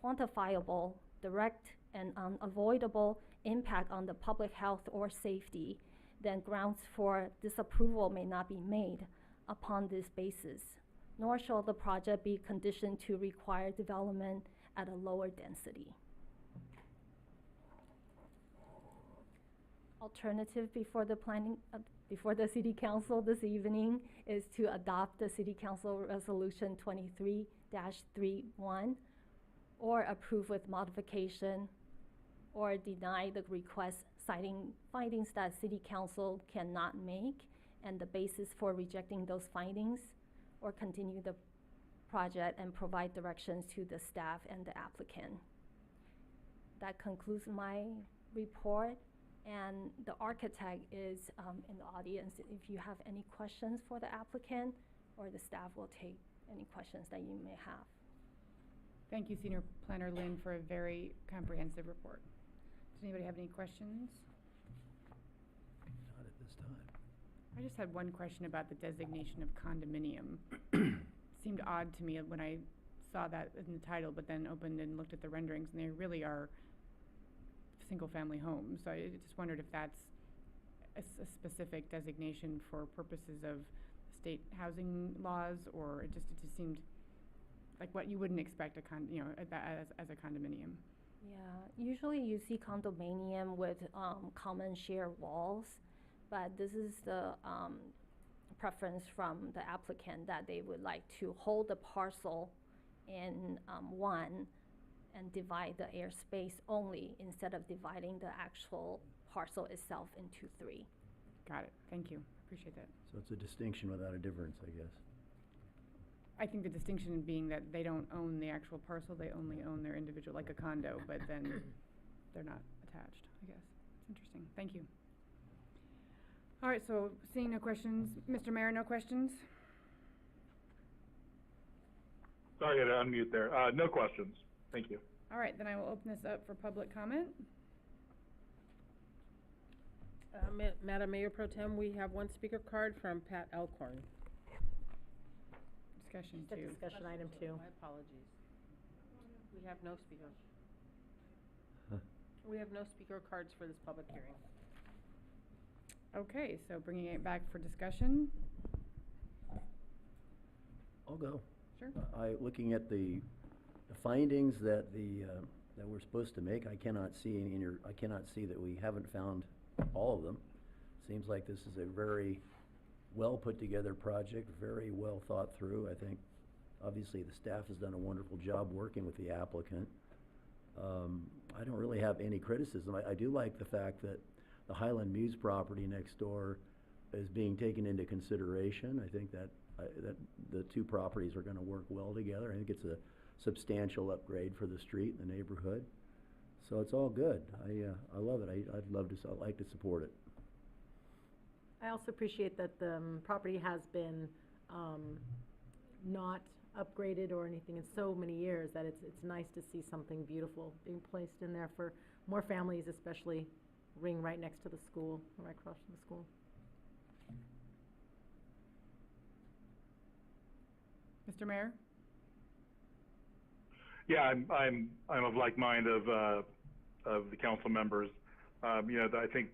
quantifiable direct and unavoidable impact on the public health or safety, then grounds for disapproval may not be made upon this basis, nor shall the project be conditioned to require development at a lower density. Alternative before the City Council this evening is to adopt the City Council Resolution 23-31, or approve with modification, or deny the request, citing findings that City Council cannot make and the basis for rejecting those findings, or continue the project and provide directions to the staff and the applicant. That concludes my report, and the architect is in the audience. If you have any questions for the applicant, or the staff will take any questions that you may have. Thank you, Senior Planner Lynn, for a very comprehensive report. Does anybody have any questions? Not at this time. I just had one question about the designation of condominium. Seemed odd to me when I saw that in the title, but then opened and looked at the renderings, and they really are single-family homes. So I just wondered if that's a specific designation for purposes of state housing laws, or it just seemed like what you wouldn't expect as a condominium. Yeah, usually you see condominium with common shared walls, but this is the preference from the applicant that they would like to hold the parcel in one and divide the airspace only, instead of dividing the actual parcel itself into three. Got it. Thank you. Appreciate that. So it's a distinction without a difference, I guess. I think the distinction being that they don't own the actual parcel, they only own their individual, like a condo, but then they're not attached, I guess. It's interesting. Thank you. All right, so seeing no questions, Mr. Mayor, no questions? Sorry, I had to unmute there. No questions. Thank you. All right, then I will open this up for public comment. Madam Mayor Pro Tem, we have one speaker card from Pat Elkhorn. Discussion That's two. discussion item 2. My apologies. We have no speaker. Huh. We have no speaker cards for this public hearing. Okay, so bringing it back for discussion. I'll go. Sure. Looking at the findings that that we're supposed to make, I cannot see I cannot see that we haven't found all of them. Seems like this is a very well put together project, very well thought through. I think obviously the staff has done a wonderful job working with the applicant. I don't really have any criticism. I do like the fact that the Highland Muse property next door is being taken into consideration. I think that that the two properties are going to work well together. I think it's a substantial upgrade for the street and the neighborhood. So it's all good. I love it. I'd like to support it. I also appreciate that the property has been not upgraded or anything in so many years, that it's nice to see something beautiful being placed in there for more families, especially ring right next to the school, right across from the school. Mr. Mayor? Yeah, I'm of like mind of the council members. I think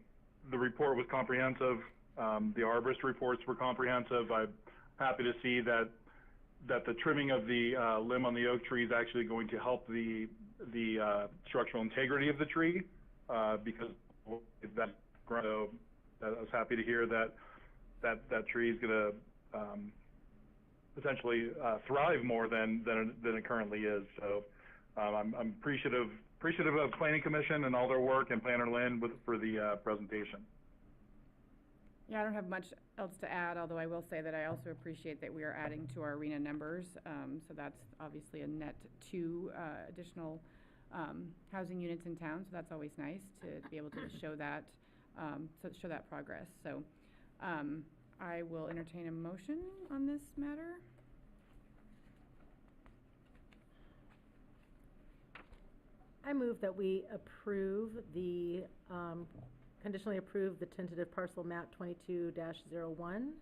the report was comprehensive. The arborist reports were comprehensive. I'm happy to see that the trimming of the limb on the oak tree is actually going to help the structural integrity of the tree, because that. So I was happy to hear that tree is going to potentially thrive more than it currently is. So I'm appreciative of Planning Commission and all their work, and Planner Lynn for the presentation. Yeah, I don't have much else to add, although I will say that I also appreciate that we are adding to our arena numbers. So that's obviously a net 2 additional housing units in town. So that's always nice to be able to show that, show that progress. So I will entertain a motion on this matter. I move that we approve the, conditionally approve the tentative parcel map 22-01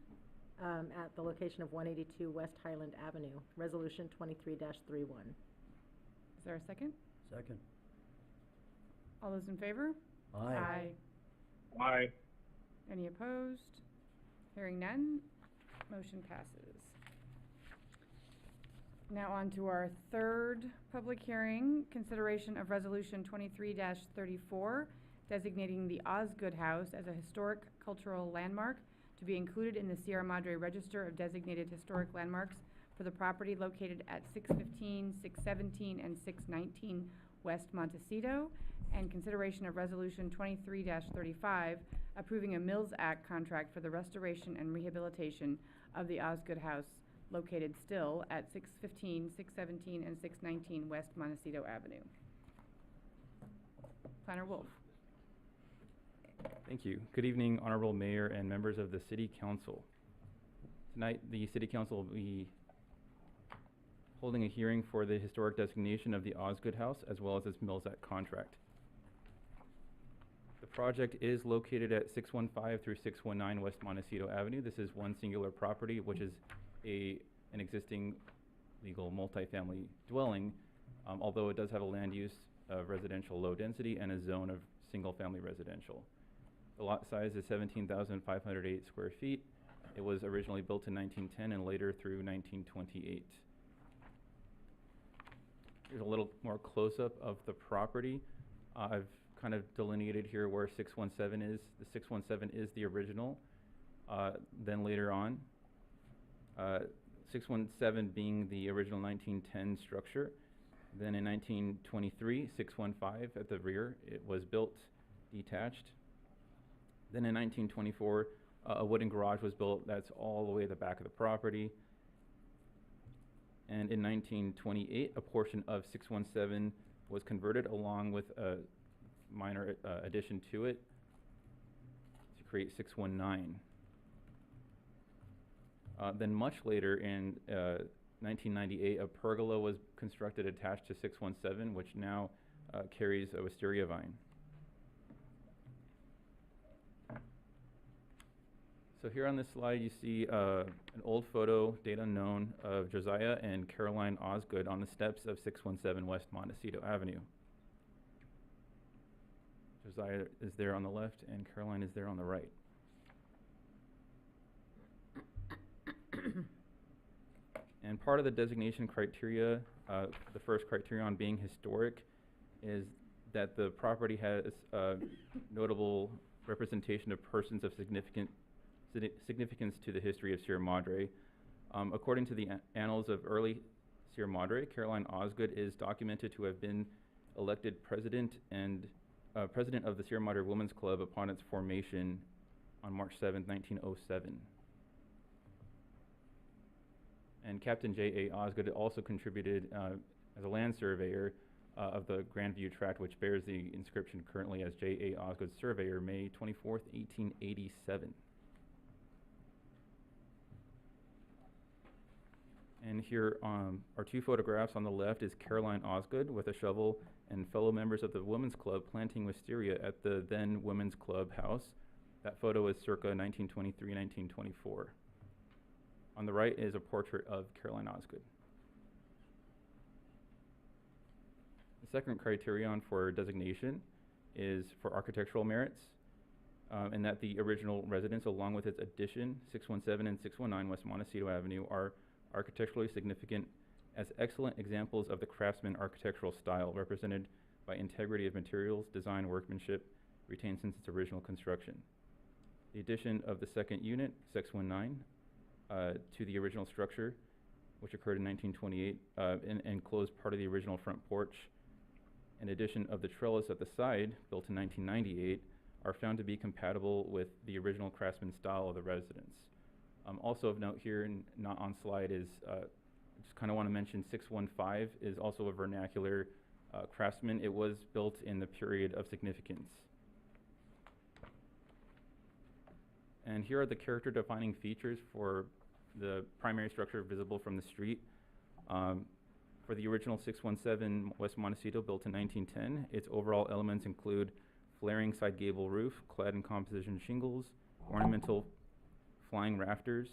at the location of 182 West Highland Avenue, resolution 23-31. Is there a second? Second. All those in favor? Aye. Aye. Any opposed? Hearing none, motion passes. Now on to our third public hearing, consideration of resolution 23-34, designating the Osgood House as a historic cultural landmark to be included in the Sierra Madre Register of Designated Historic Landmarks for the property located at 615, 617, and 619 West Montecito, and consideration of resolution 23-35, approving a Mills Act contract for the restoration and rehabilitation of the Osgood House located still at 615, 617, and 619 West Montecito Avenue. Planner Wolf. Thank you. Good evening, Honorable Mayor and members of the City Council. Tonight, the City Council will be holding a hearing for the historic designation of the Osgood House as well as its Mills Act contract. The project is located at 615 through 619 West Montecito Avenue. This is one singular property, which is an existing legal multifamily dwelling, although it does have a land use of residential low density and a zone of single-family residential. The lot size is 17,508 square feet. It was originally built in 1910 and later through 1928. Here's a little more close-up of the property. I've kind of delineated here where 617 is. The 617 is the original. Then later on, 617 being the original 1910 structure. Then in 1923, 615 at the rear, it was built detached. Then in 1924, a wooden garage was built. That's all the way at the back of the property. And in 1928, a portion of 617 was converted along with a minor addition to it to create 619. Then much later in 1998, a pergola was constructed attached to 617, which now carries a wisteria vine. So here on this slide, you see an old photo, date unknown, of Josiah and Caroline Osgood on the steps of 617 West Montecito Avenue. Josiah is there on the left, and Caroline is there on the right. And part of the designation criteria, the first criterion being historic, is that the property has notable representation of persons of significance to the history of Sierra Madre. According to the annals of early Sierra Madre, Caroline Osgood is documented to have been elected president of the Sierra Madre Women's Club upon its formation on March 7, 1907. And Captain J.A. Osgood also contributed as a land surveyor of the Grandview tract, which bears the inscription currently as J.A. Osgood Surveyor, May 24th, 1887. And here are two photographs. On the left is Caroline Osgood with a shovel and fellow members of the Women's Club planting wisteria at the then Women's Club house. That photo is circa 1923-1924. On the right is a portrait of Caroline Osgood. The second criterion for designation is for architectural merits, and that the original residence, along with its addition, 617 and 619 West Montecito Avenue, are architecturally significant as excellent examples of the craftsman architectural style represented by integrity of materials, design, workmanship, retained since its original construction. The addition of the second unit, 619, to the original structure, which occurred in 1928, and enclosed part of the original front porch, in addition of the trellis at the side, built in 1998, are found to be compatible with the original craftsman style of the residence. Also of note here, and not on slide, is just kind of want to mention 615 is also a vernacular craftsman. It was built in the period of significance. And here are the character-defining features for the primary structure visible from the street. For the original 617 West Montecito, built in 1910, its overall elements include flaring side gable roof, clad in composition shingles, ornamental flying rafters,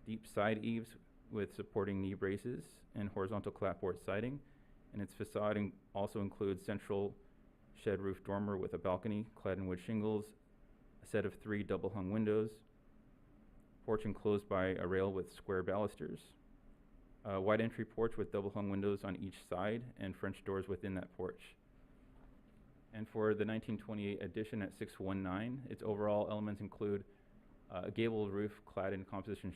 deep side eaves with supporting knee braces, and horizontal clapboard siding. And its facade also includes central shed roof dormer with a balcony clad in wood shingles, a set of 3 double-hung windows, porch enclosed by a rail with square balusters, a wide entry porch with double-hung windows on each side and French doors within that porch. And for the 1928 addition at 619, its overall elements include a gabled roof clad in composition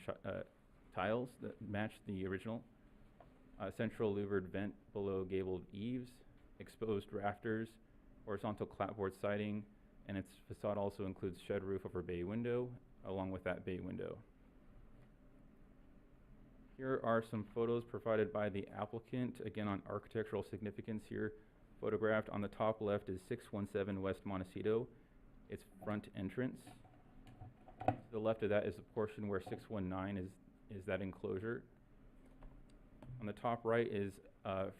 tiles that match the original, a central louvered vent below gabled eaves, exposed rafters, horizontal clapboard siding, and its facade also includes shed roof over bay window, along with that bay window. Here are some photos provided by the applicant, again on architectural significance here. Photographed on the top left is 617 West Montecito, its front entrance. To the left of that is the portion where 619 is that enclosure. On the top right is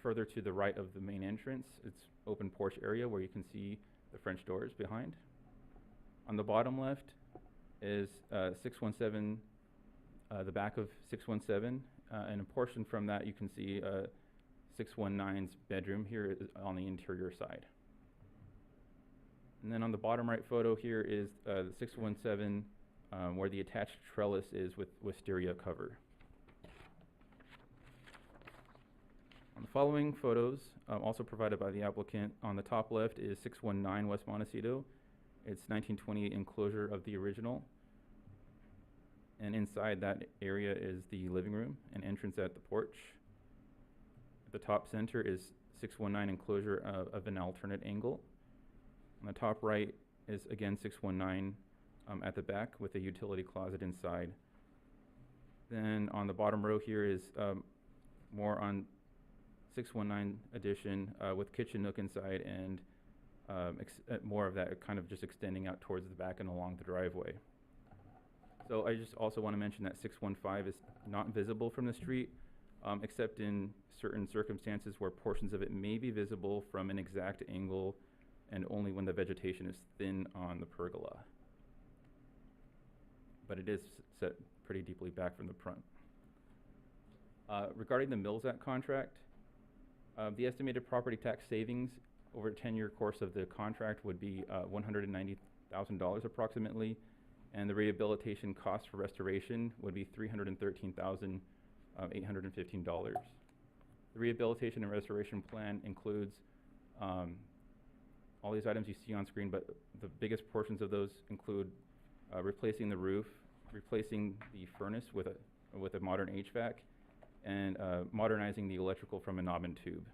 further to the right of the main entrance. It's open porch area where you can see the French doors behind. On the bottom left is 617, the back of 617, and a portion from that you can see 619's bedroom here on the interior side. And then on the bottom right photo here is the 617 where the attached trellis is with wisteria cover. On the following photos, also provided by the applicant, on the top left is 619 West Montecito. It's 1928 enclosure of the original. And inside that area is the living room and entrance at the porch. At the top center is 619 enclosure of an alternate angle. On the top right is again 619 at the back with a utility closet inside. Then on the bottom row here is more on 619 addition with kitchen nook inside and more of that kind of just extending out towards the back and along the driveway. So I just also want to mention that 615 is not visible from the street, except in certain circumstances where portions of it may be visible from an exact angle and only when the vegetation is thin on the pergola. But it is set pretty deeply back from the front. Regarding the Mills Act contract, the estimated property tax savings over a 10-year course of the contract would be $190,000 approximately, and the rehabilitation cost for restoration would be $313,815. The rehabilitation and restoration plan includes all these items you see on screen, but the biggest portions of those include replacing the roof, replacing the furnace with a modern HVAC, and modernizing the electrical from a knob and tube.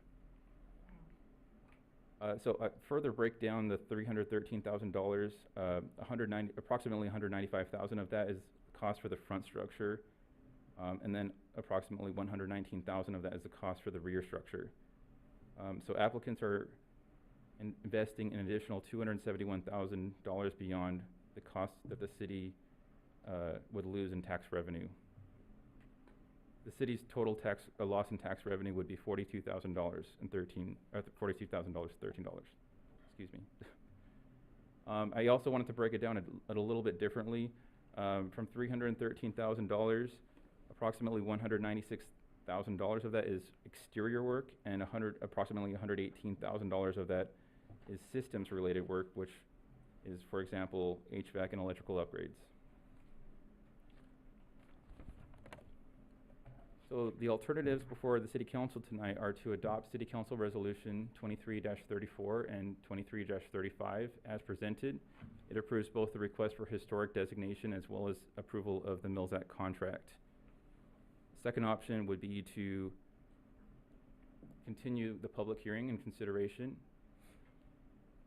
So further break down the $313,000, approximately $195,000 of that is the cost for the front structure, and then approximately $119,000 of that is the cost for the rear structure. So applicants are investing an additional $271,000 beyond the cost that the city would lose in tax revenue. The city's total tax loss in tax revenue would be $42,013. Excuse me. I also wanted to break it down a little bit differently. From $313,000, approximately $196,000 of that is exterior work, and approximately $118,000 of that is systems-related work, which is, for example, HVAC and electrical upgrades. So the alternatives before the City Council tonight are to adopt City Council Resolution 23-34 and 23-35 as presented. It approves both the request for historic designation as well as approval of the Mills Act contract. Second option would be to continue the public hearing and consideration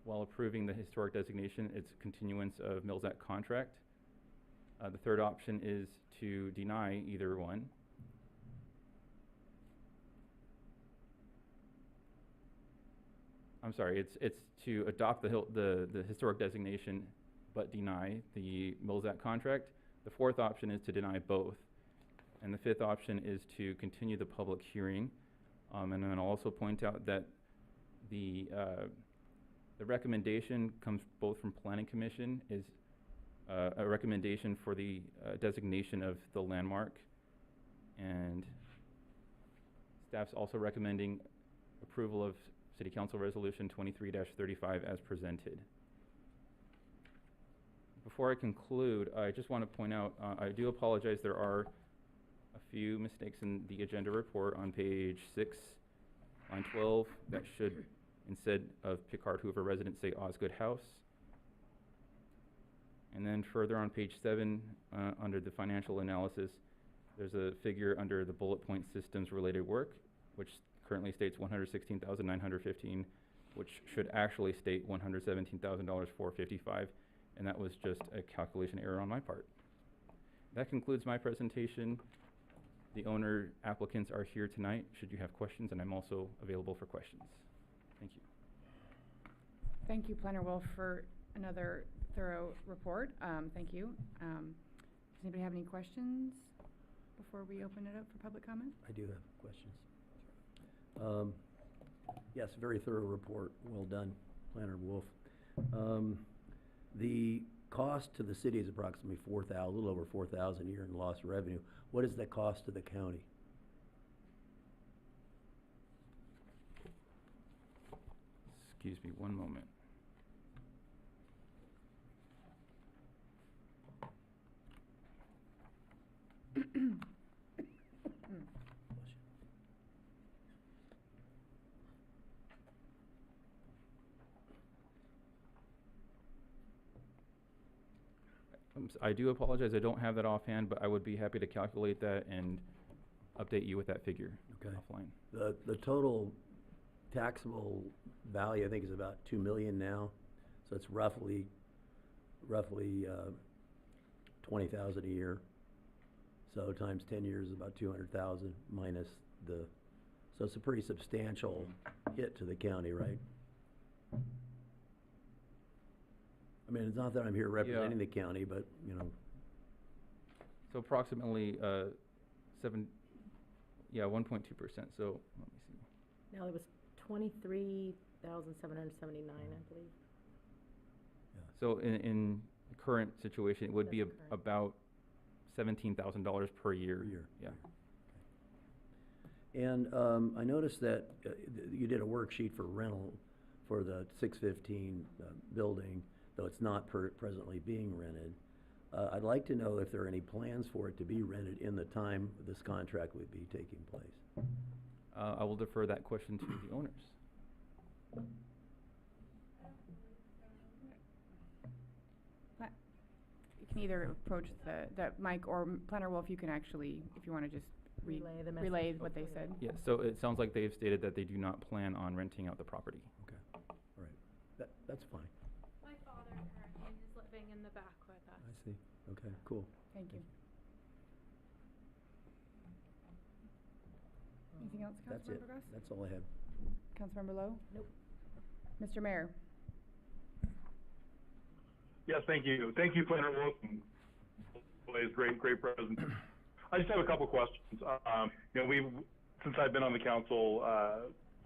while approving the historic designation, its continuance of Mills Act contract. The third option is to deny either one. I'm sorry, it's to adopt the historic designation but deny the Mills Act contract. The fourth option is to deny both. And the fifth option is to continue the public hearing. And then I'll also point out that the recommendation comes both from Planning Commission, is a recommendation for the designation of the landmark. And staff's also recommending approval of City Council Resolution 23-35 as presented. Before I conclude, I just want to point out, I do apologize, there are a few mistakes in the agenda report on page 6, line 12, that should, instead of Picard Hoover residence, say Osgood House. And then further on page 7, under the financial analysis, there's a figure under the bullet point systems related work, which currently states $116,915, which should actually state $117,455, and that was just a calculation error on my part. That concludes my presentation. The owner applicants are here tonight, should you have questions, and I'm also available for questions. Thank you. Thank you, Planner Wolf, for another thorough report. Thank you. Does anybody have any questions before we open it up for public comment? I do have questions. Yes, very thorough report. Well done, Planner Wolf. The cost to the city is approximately a little over $4,000 a year in lost revenue. What is the cost to the county? Excuse me one moment. I do apologize, I don't have that offhand, but I would be happy to calculate that and update you with that figure offline. The total taxable value, I think, is about $2 million now, so it's roughly 20,000 a year. So times 10 years is about 200,000 minus so it's a pretty substantial hit to the county, right? I mean, it's not that I'm here representing the county, but, you know. So approximately 1.2%, so let me see. Now, it was 23,779, I believe. So in the current situation, it would be That's current. about $17,000 per year. Yeah. And I noticed that you did a worksheet for rental for the 615 building, though it's not presently being rented. I'd like to know if there are any plans for it to be rented in the time this contract would be taking place. I will defer that question to the owners. You can either approach the mic, or Planner Wolf, you can actually, if you want to just Relay the message, relay what they said. Yes, so it sounds like they've stated that they do not plan on renting out the property. Okay, all right, that's fine. My father currently is living in the back with us. I see, okay, cool. Thank you. Anything else, That's it, Councilmember Gross? that's all I have. Councilmember Lowe? Nope. Mr. Mayor? Yes, thank you. Thank you, Planner Wolf. Great presentation. I just have a couple questions. You know, since I've been on the council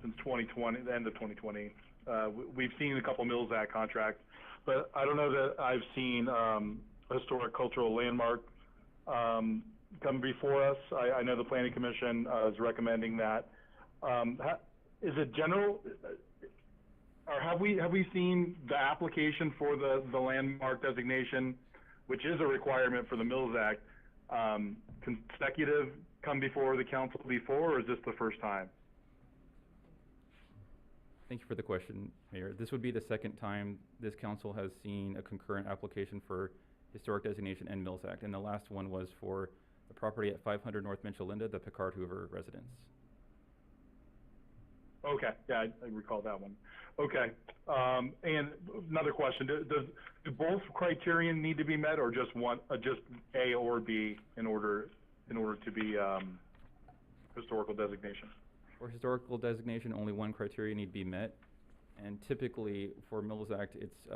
since 2020, the end of 2020, we've seen a couple Mills Act contracts, but I don't know that I've seen a historic cultural landmark come before us. I know the Planning Commission is recommending that. Is it general, or have we seen the application for the landmark designation, which is a requirement for the Mills Act, consecutive come before the council before, or is this the first time? Thank you for the question, Mayor. This would be the second time this council has seen a concurrent application for historic designation and Mills Act, and the last one was for the property at 500 North Mitchell-Linda, the Picard Hoover residence. Okay, yeah, I recall that one. Okay, and another question: do both criterion need to be met, or just one, just A or B, in order to be historical designation? For historical designation, only one criteria need to be met, and typically for Mills Act, it's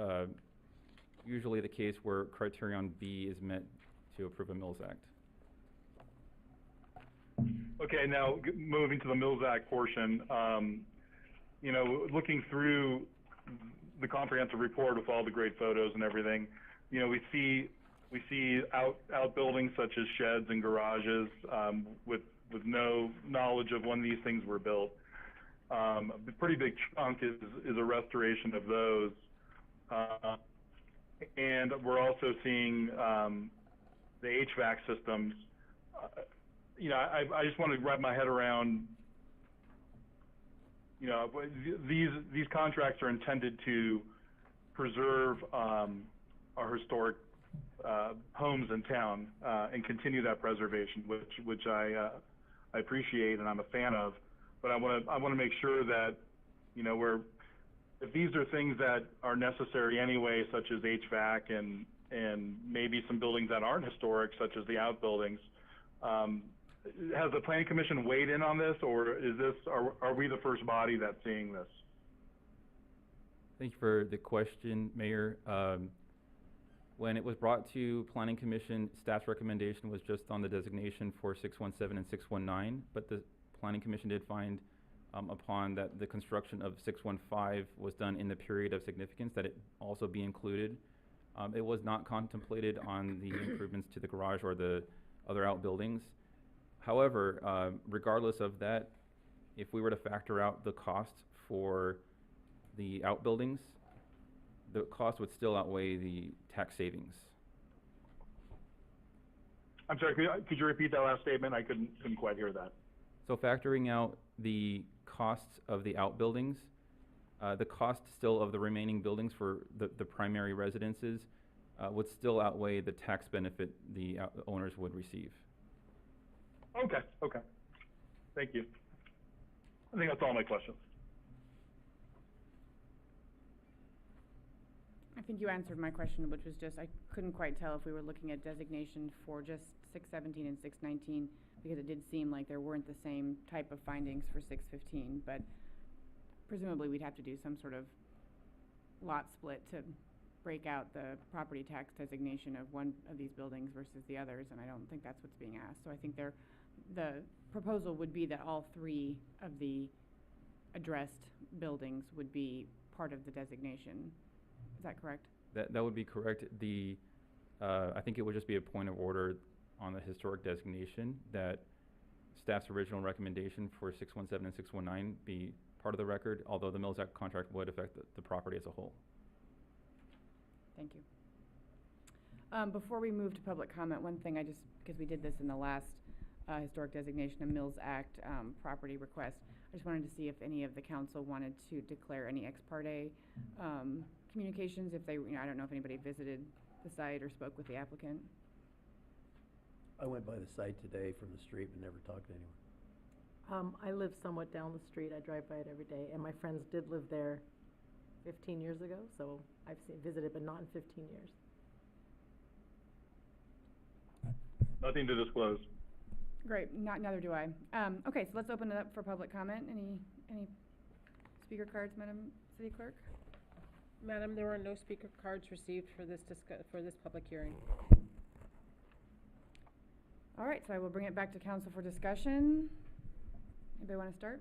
usually the case where criterion B is met to approve a Mills Act. Okay, now moving to the Mills Act portion, you know, looking through the comprehensive report with all the great photos and everything, you know, we see outbuildings such as sheds and garages with no knowledge of when these things were built. A pretty big chunk is a restoration of those. And we're also seeing the HVAC systems. You know, I just want to wrap my head around, you know, these contracts are intended to preserve our historic homes in town and continue that preservation, which I appreciate and I'm a fan of. But I want to make sure that, you know, if these are things that are necessary anyway, such as HVAC and maybe some buildings that aren't historic, such as the outbuildings, has the Planning Commission weighed in on this, or are we the first body that's seeing this? Thank you for the question, Mayor. When it was brought to Planning Commission, staff's recommendation was just on the designation for 617 and 619, but the Planning Commission did find upon that the construction of 615 was done in the period of significance, that it also be included. It was not contemplated on the improvements to the garage or the other outbuildings. However, regardless of that, if we were to factor out the cost for the outbuildings, the cost would still outweigh the tax savings. I'm sorry, could you repeat that last statement? I couldn't quite hear that. So factoring out the costs of the outbuildings, the cost still of the remaining buildings for the primary residences would still outweigh the tax benefit the owners would receive. Okay. Thank you. I think that's all my questions. I think you answered my question, which was just, I couldn't quite tell if we were looking at designation for just 617 and 619, because it did seem like there weren't the same type of findings for 615, but presumably we'd have to do some sort of lot split to break out the property tax designation of one of these buildings versus the others, and I don't think that's what's being asked. So I think the proposal would be that all three of the addressed buildings would be part of the designation. Is that correct? That would be correct. I think it would just be a point of order on the historic designation that staff's original recommendation for 617 and 619 be part of the record, although the Mills Act contract would affect the property as a whole. Thank you. Before we move to public comment, one thing because we did this in the last historic designation of Mills Act property request, I just wanted to see if any of the council wanted to declare any ex parte communications, if they, I don't know if anybody visited the site or spoke with the applicant. I went by the site today from the street but never talked to anyone. I live somewhat down the street. I drive by it every day, and my friends did live there 15 years ago, so I've visited, but not in 15 years. Nothing to disclose. Great, neither do I. Okay, so let's open it up for public comment. Any speaker cards, Madam City Clerk? Madam, there were no speaker cards received for this public hearing. All right, so I will bring it back to council for discussion. Anybody want to start?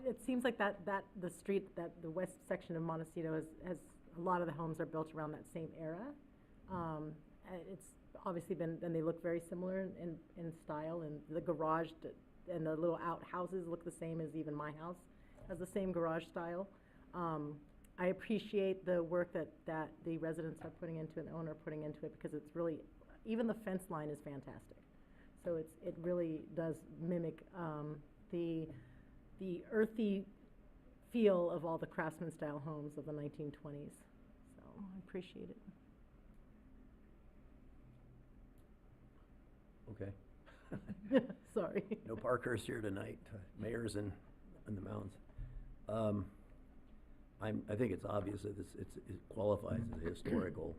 It seems like the street, the west section of Montecito has a lot of the homes are built around that same era. It's obviously and they look very similar in style, and the garage and the little outhouses look the same as even my house has the same garage style. I appreciate the work that the residents are putting into it, and the owner putting into it, because it's really, even the fence line is fantastic. So it really does mimic the earthy feel of all the craftsman style homes of the 1920s. So I appreciate it. Okay. Sorry. No Parkhurst here tonight. Mayor's in the mountains. I think it's obvious that it qualifies as a historical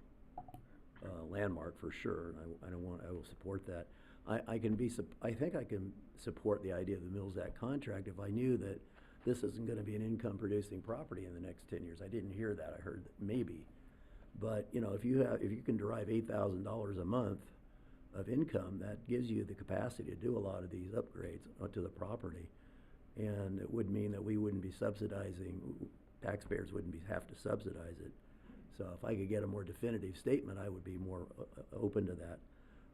landmark for sure. I will support that. I think I can support the idea of the Mills Act contract if I knew that this isn't going to be an income producing property in the next 10 years. I didn't hear that. I heard that maybe. But if you can derive $8,000 a month of income, that gives you the capacity to do a lot of these upgrades to the property. And it would mean that we wouldn't be subsidizing, taxpayers wouldn't have to subsidize it. So if I could get a more definitive statement, I would be more open to that.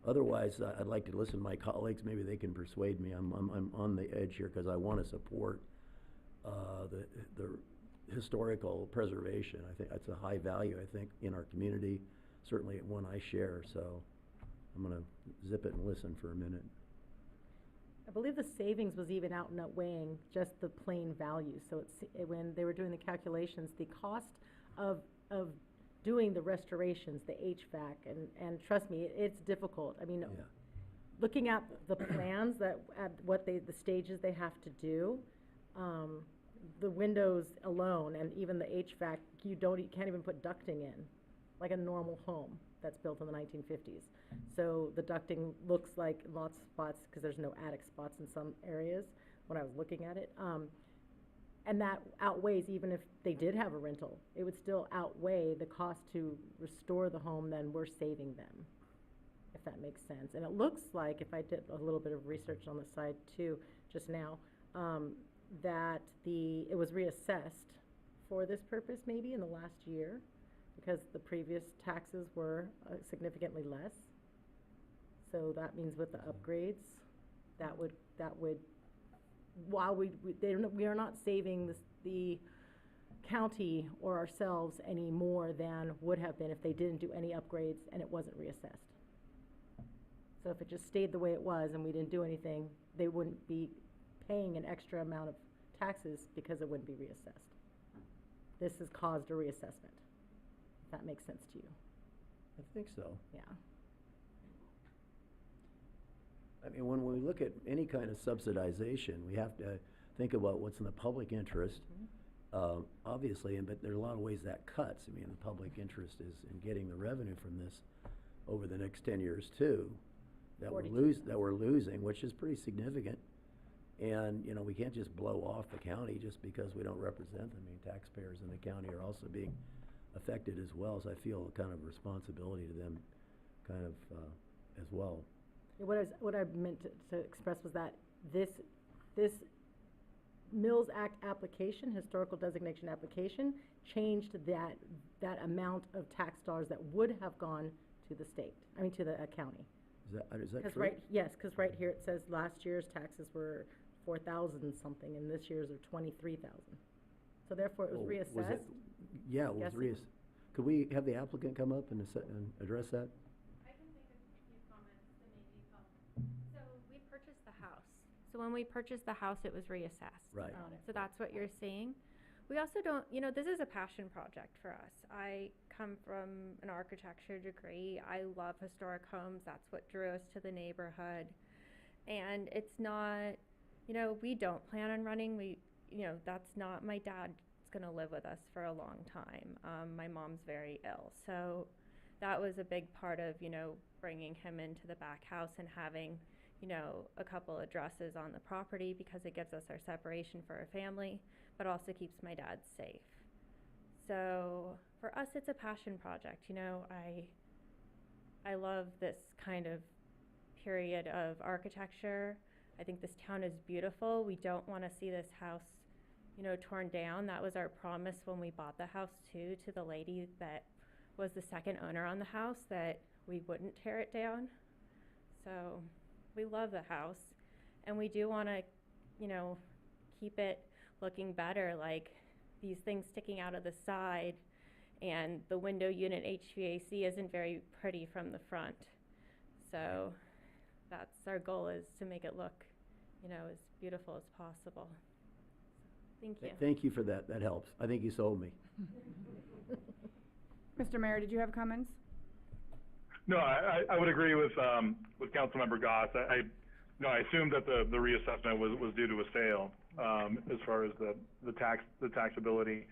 Otherwise, I'd like to listen to my colleagues, maybe they can persuade me. I'm on the edge here because I want to support the historical preservation. I think that's a high value, I think, in our community, certainly one I share, so I'm gonna zip it and listen for a minute. I believe the savings was even outweighing just the plain value. So when they were doing the calculations, the cost of doing the restorations, the HVAC, and trust me, it's difficult. I mean, Yeah. looking at the plans at the stages they have to do, the windows alone and even the HVAC, you can't even put ducting in, like a normal home that's built in the 1950s. So the ducting looks like lots of spots, because there's no attic spots in some areas when I was looking at it. And that outweighs, even if they did have a rental, it would still outweigh the cost to restore the home than we're saving them, if that makes sense. And it looks like, if I did a little bit of research on the side too, just now, that it was reassessed for this purpose maybe in the last year, because the previous taxes were significantly less. So that means with the upgrades, that would while we are not saving the county or ourselves any more than would have been if they didn't do any upgrades and it wasn't reassessed. So if it just stayed the way it was and we didn't do anything, they wouldn't be paying an extra amount of taxes because it wouldn't be reassessed. This has caused a reassessment, if that makes sense to you. I think so. Yeah. I mean, when we look at any kind of subsidization, we have to think about what's in the public interest, obviously, but there are a lot of ways that cuts. I mean, the public interest is in getting the revenue from this over the next 10 years too, that we're losing, which is pretty significant. And, you know, we can't just blow off the county just because we don't represent them. I mean, taxpayers in the county are also being affected as well, so I feel a kind of responsibility to them kind of as well. What I meant to express was that this Mills Act application, historical designation application, changed that amount of tax dollars that would have gone to the state, to the county. Is that true? Yes, because right here it says last year's taxes were 4,000 something, and this year's are 23,000. So therefore, it was reassessed. Yeah, it was reassessed. Could we have the applicant come up and address that? I can make a few comments to maybe help. So we purchased the house. So when we purchased the house, it was reassessed. Right. So that's what you're seeing. We also don't, this is a passion project for us. I come from an architecture degree. I love historic homes. That's what drew us to the neighborhood. And it's not, we don't plan on running. That's not, my dad's gonna live with us for a long time. My mom's very ill. So that was a big part of, bringing him into the back house and having, a couple addresses on the property, because it gives us our separation for our family, but also keeps my dad safe. So for us, it's a passion project. I love this kind of period of architecture. I think this town is beautiful. We don't want to see this house, torn down. That was our promise when we bought the house too, to the lady that was the second owner on the house, that we wouldn't tear it down. So we love the house, and we do want to, keep it looking better, like these things sticking out of the side, and the window unit HVAC isn't very pretty from the front. So that's our goal, is to make it look, as beautiful as possible. Thank you. Thank you for that. That helps. I think you sold me. Mr. Mayor, did you have comments? No, I would agree with Councilmember Goss. I assumed that the reassessment was due to a sale, as far as the taxability.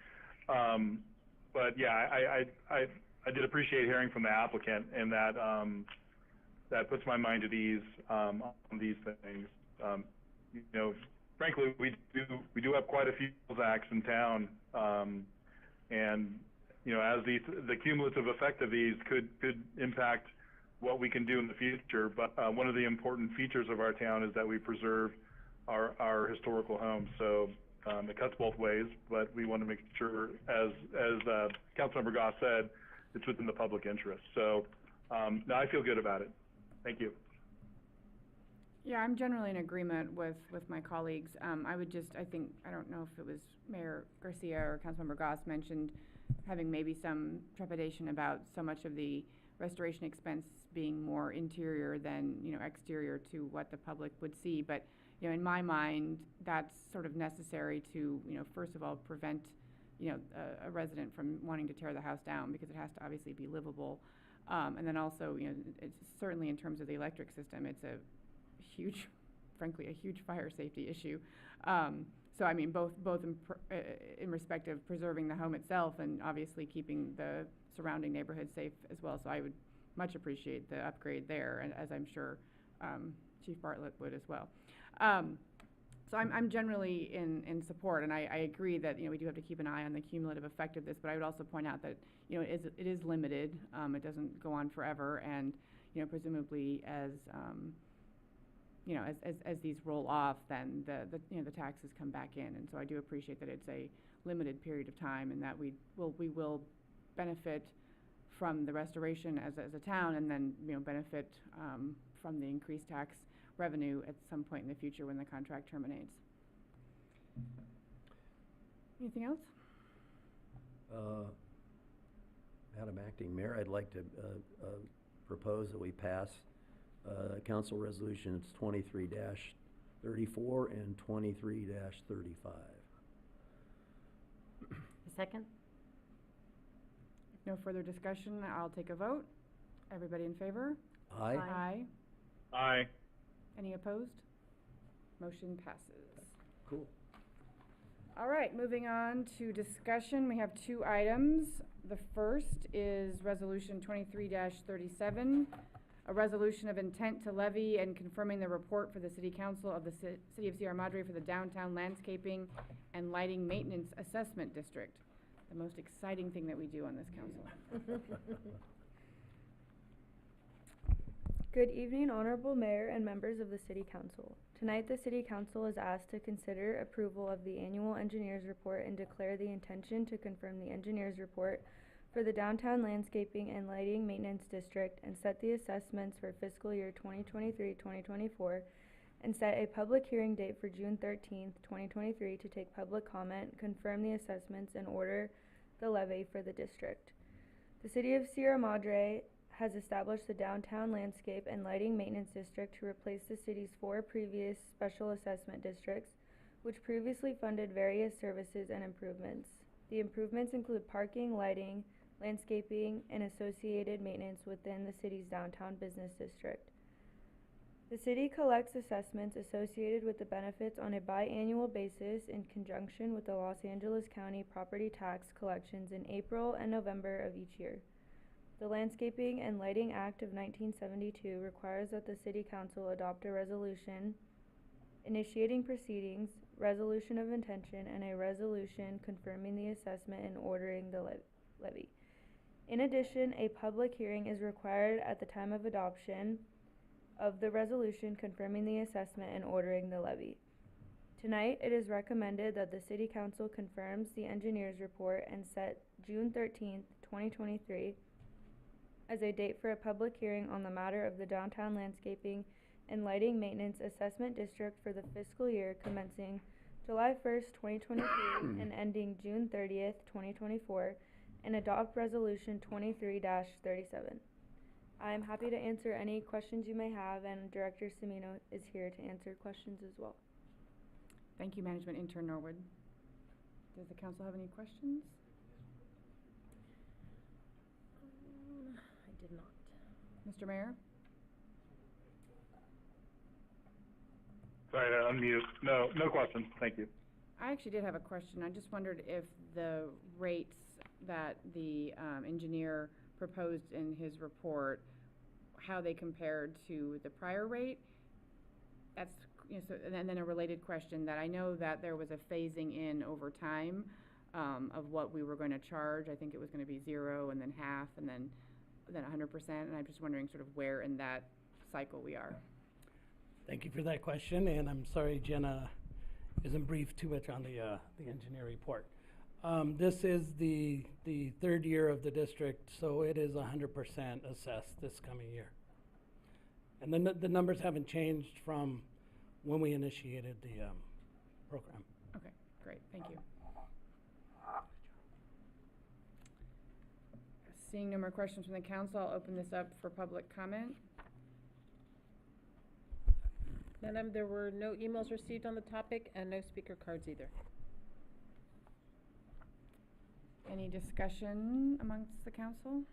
But yeah, I did appreciate hearing from the applicant, and that puts my mind at ease on these things. Frankly, we do have quite a few acts in town, and as the cumulative effect of these could impact what we can do in the future. But one of the important features of our town is that we preserve our historical homes. So it cuts both ways, but we want to make sure, as Councilmember Goss said, it's within the public interest. So no, I feel good about it. Thank you. Yeah, I'm generally in agreement with my colleagues. I would just, I think, I don't know if it was Mayor Garcia or Councilmember Goss mentioned having maybe some trepidation about so much of the restoration expense being more interior than, exterior to what the public would see. But, in my mind, that's sort of necessary to, first of all, prevent, a resident from wanting to tear the house down because it has to obviously be livable. And then also, it's certainly in terms of the electric system, it's a huge, frankly, a huge fire safety issue. So I mean, both in respect of preserving the home itself and obviously keeping the surrounding neighborhood safe as well. So I would much appreciate the upgrade there, and as I'm sure Chief Bartlett would as well. So I'm generally in support, and I agree that we do have to keep an eye on the cumulative effect of this. But I would also point out that it is limited. It doesn't go on forever, and presumably as as these roll off, then the taxes come back in. And so I do appreciate that it's a limited period of time, and that we will benefit from the restoration as a town, and then benefit from the increased tax revenue at some point in the future when the contract terminates. Anything else? Madam Acting Mayor, I'd like to propose that we pass Council Resolutions 23-34 and 23-35. Second? If no further discussion, I'll take a vote. Everybody in favor? Aye. Aye. Aye. Any opposed? Motion passes. Cool. All right, moving on to discussion. We have two items. The first is Resolution 23-37, a resolution of intent to levy and confirming the report for the City Council of the City of Sierra Madre for the Downtown Landscaping and Lighting Maintenance Assessment District, the most exciting thing that we do on this council. Good evening, Honorable Mayor and members of the City Council. Tonight, the City Council is asked to consider approval of the annual engineer's report and declare the intention to confirm the engineer's report for the Downtown Landscaping and Lighting Maintenance District and set the assessments for fiscal year 2023-2024 and set a public hearing date for June 13th, 2023 to take public comment, confirm the assessments, and order the levy for the district. The City of Sierra Madre has established the Downtown Landscape and Lighting Maintenance District to replace the city's 4 previous special assessment districts, which previously funded various services and improvements. The improvements include parking, lighting, landscaping, and associated maintenance within the city's downtown business district. The city collects assessments associated with the benefits on a biannual basis in conjunction with the Los Angeles County property tax collections in April and November of each year. The Landscaping and Lighting Act of 1972 requires that the City Council adopt a resolution initiating proceedings, resolution of intention, and a resolution confirming the assessment and ordering the levy. In addition, a public hearing is required at the time of adoption of the resolution confirming the assessment and ordering the levy. Tonight, it is recommended that the City Council confirms the engineer's report and set June 13th, 2023 as a date for a public hearing on the matter of the Downtown Landscaping and Lighting Maintenance Assessment District for the fiscal year commencing July 1st, 2023 and ending June 30th, 2024, and adopt Resolution 23-37. I am happy to answer any questions you may have, and Director Semino is here to answer questions as well. Thank you, Management Intern Norwood. Does the council have any questions? I did not. Mr. Mayor? Sorry to unmute. No questions. Thank you. I actually did have a question. I just wondered if the rates that the engineer proposed in his report, how they compared to the prior rate. That's, so, and then a related question that I know that there was a phasing in over time of what we were going to charge. I think it was going to be 0 and then half and then 100%. And I'm just wondering sort of where in that cycle we are. Thank you for that question, and I'm sorry Jenna isn't briefed too much on the engineer report. This is the third year of the district, so it is 100% assessed this coming year. And the numbers haven't changed from when we initiated the program. Okay, great, thank you. Seeing no more questions from the council, I'll open this up for public comment. Madam, there were no emails received on the topic and no speaker cards either. Any discussion amongst the council?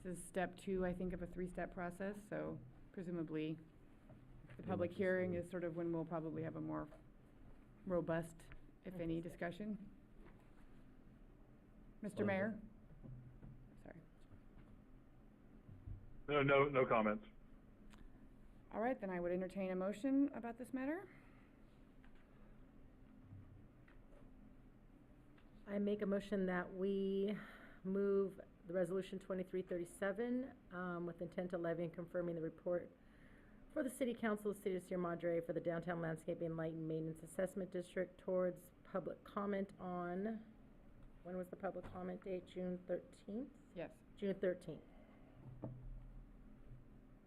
This is step 2, I think, of a 3-step process, so presumably the public hearing is sort of when we'll probably have a more robust, if any, discussion. Mr. Mayor? Sorry. No comments. All right, then I would entertain a motion about this matter. I make a motion that we move the resolution 2337 with intent to levy and confirming the report for the City Council of the City of Sierra Madre for the Downtown Landscaping Light and Maintenance Assessment District towards public comment on, when was the public comment date? June 13th? Yes. June 13th.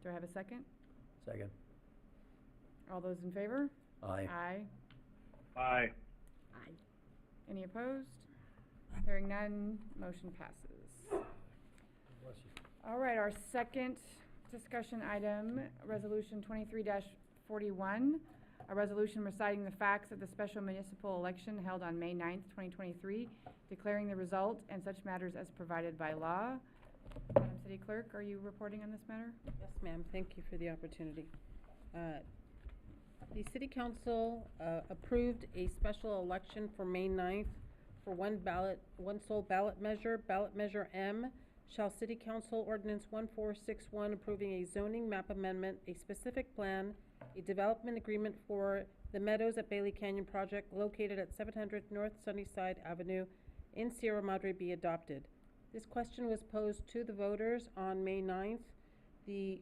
Do I have a second? Second. All those in favor? Aye. Aye. Aye. Aye. Any opposed? Hearing none, motion passes. All right, our second discussion item, Resolution 23-41, a resolution reciting the facts of the special municipal election held on May 9th, 2023, declaring the result and such matters as provided by law. Madam City Clerk, are you reporting on this matter? Yes, ma'am. Thank you for the opportunity. The City Council approved a special election for May 9th for one sole ballot measure M. Shall City Council Ordinance 1461 approving a zoning map amendment, a specific plan, a development agreement for the Meadows at Bailey Canyon project located at 700 North Sunnyside Avenue in Sierra Madre be adopted. This question was posed to the voters on May 9th. The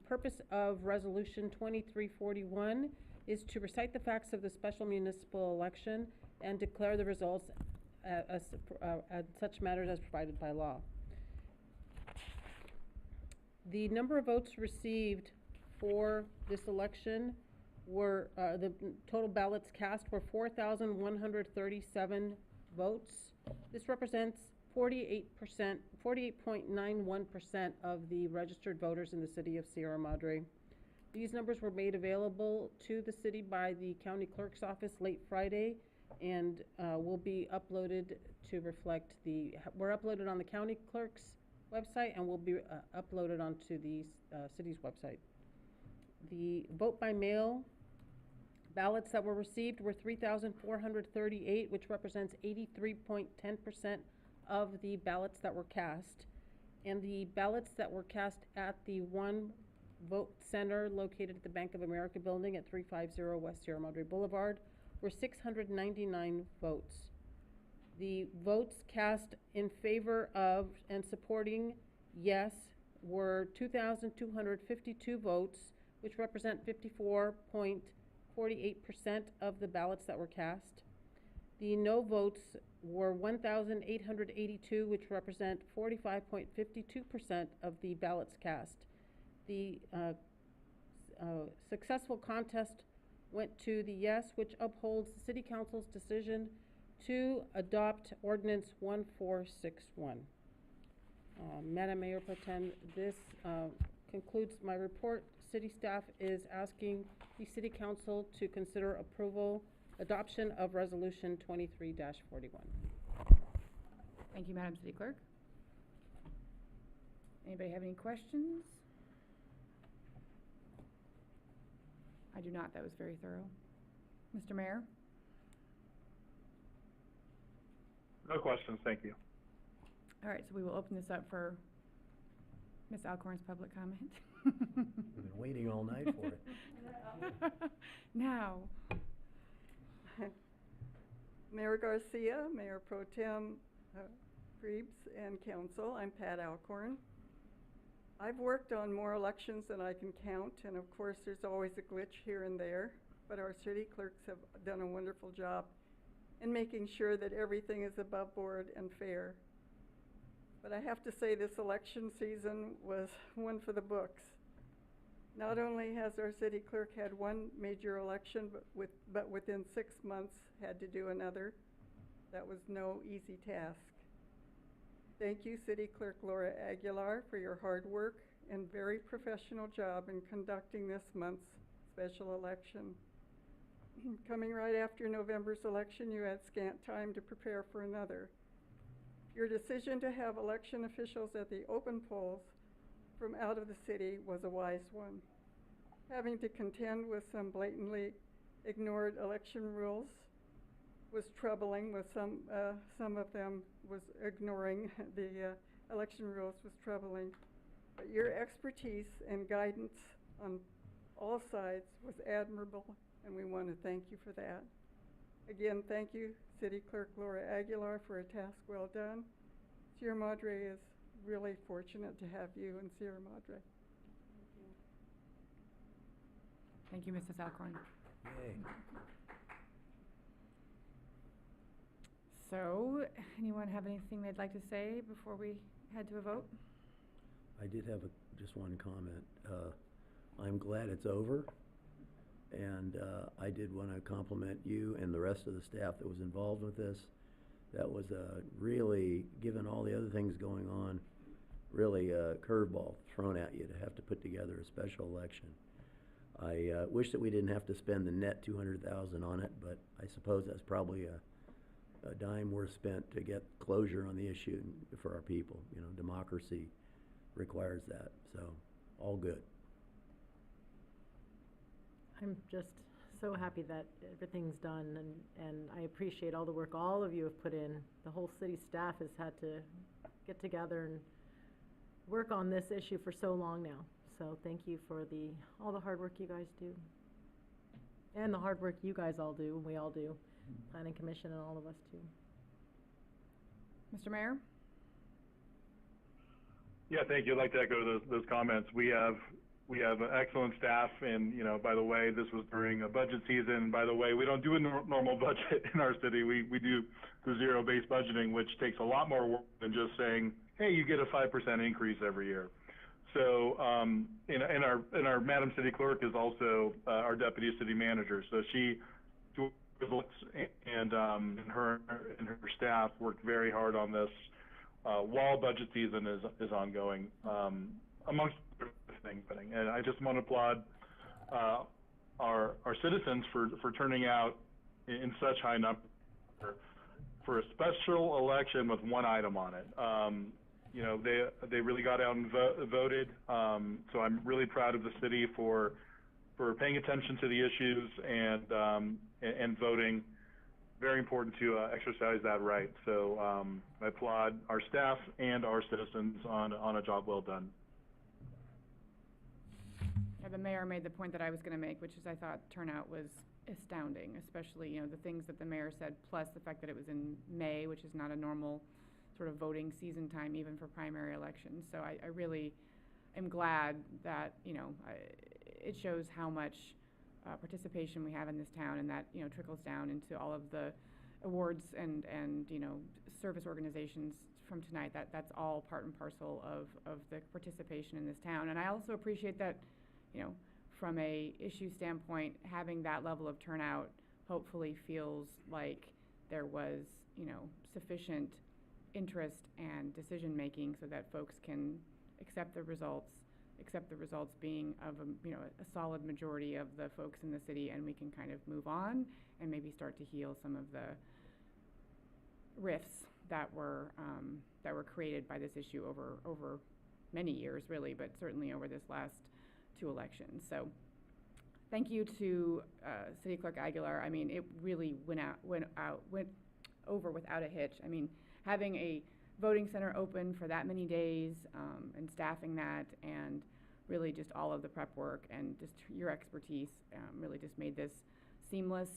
purpose of Resolution 2341 is to recite the facts of the special municipal election and declare the results as such matters as provided by law. The number of votes received for this election were, the total ballots cast were 4,137 votes. This represents 48.91% of the registered voters in the city of Sierra Madre. These numbers were made available to the city by the county clerk's office late Friday and will be uploaded to reflect we're uploaded on the county clerk's website and will be uploaded onto the city's website. The vote by mail ballots that were received were 3,438, which represents 83.10% of the ballots that were cast. And the ballots that were cast at the one vote center located at the Bank of America building at 350 West Sierra Madre Boulevard were 699 votes. The votes cast in favor of and supporting yes were 2,252 votes, which represent 54.48% of the ballots that were cast. The no votes were 1,882, which represent 45.52% of the ballots cast. The successful contest went to the yes, which upholds the City Council's decision to adopt Ordinance 1461. Madam Mayor Pro Tem, this concludes my report. City staff is asking the City Council to consider adoption of Resolution 23-41. Thank you, Madam City Clerk. Anybody have any questions? I do not. That was very thorough. Mr. Mayor? No questions, thank you. All right, so we will open this up for Ms. Alcorn's public comment. We've been waiting all night for it. Now. Mayor Garcia, Mayor Pro Tem Krebs, and Council, I'm Pat Alcorn. I've worked on more elections than I can count, and of course there's always a glitch here and there, but our city clerks have done a wonderful job in making sure that everything is above board and fair. But I have to say this election season was one for the books. Not only has our city clerk had one major election, but within 6 months had to do another. That was no easy task. Thank you, City Clerk Laura Aguilar, for your hard work and very professional job in conducting this month's special election. Coming right after November's election, you had scant time to prepare for another. Your decision to have election officials at the open polls from out of the city was a wise one. Having to contend with some blatantly ignored election rules was troubling, with some of them was ignoring the election rules was troubling. But your expertise and guidance on all sides was admirable, and we want to thank you for that. Again, thank you, City Clerk Laura Aguilar, for a task well done. Sierra Madre is really fortunate to have you in Sierra Madre. Thank you, Mrs. Alcorn. Yay. So, anyone have anything they'd like to say before we head to a vote? I did have just one comment. I'm glad it's over, and I did want to compliment you and the rest of the staff that was involved with this. That was really, given all the other things going on, really a curveball thrown at you to have to put together a special election. I wish that we didn't have to spend the net $200,000 on it, but I suppose that's probably a dime worth spent to get closure on the issue for our people. You know, democracy requires that, so all good. I'm just so happy that everything's done, and I appreciate all the work all of you have put in. The whole city staff has had to get together and work on this issue for so long now. So thank you for all the hard work you guys do. And the hard work you guys all do, and we all do. Planning Commission and all of us too. Mr. Mayor? Yeah, thank you. I'd like to echo those comments. We have an excellent staff, and by the way, this was during a budget season. By the way, we don't do a normal budget in our city. We do the zero-based budgeting, which takes a lot more work than just saying, hey, you get a 5% increase every year. So, and our Madam City Clerk is also our Deputy City Manager. So she and her staff worked very hard on this while budget season is ongoing, amongst other things. And I just want to applaud our citizens for turning out in such high numbers for a special election with one item on it. They really got out and voted. So I'm really proud of the city for paying attention to the issues and voting. Very important to exercise that right. So I applaud our staff and our citizens on a job well done. Yeah, the mayor made the point that I was going to make, which is I thought turnout was astounding, especially the things that the mayor said, plus the fact that it was in May, which is not a normal sort of voting season time, even for primary elections. So I really am glad that it shows how much participation we have in this town, and that trickles down into all of the awards and service organizations from tonight. That's all part and parcel of the participation in this town. And I also appreciate that from a issue standpoint, having that level of turnout hopefully feels like there was sufficient interest and decision making so that folks can accept the results being of a solid majority of the folks in the city, and we can kind of move on and maybe start to heal some of the rifts that were created by this issue over many years, really, but certainly over this last 2 elections. So thank you to City Clerk Aguilar. I mean, it really went over without a hitch. I mean, having a voting center open for that many days and staffing that, and really just all of the prep work and just your expertise really just made this seamless,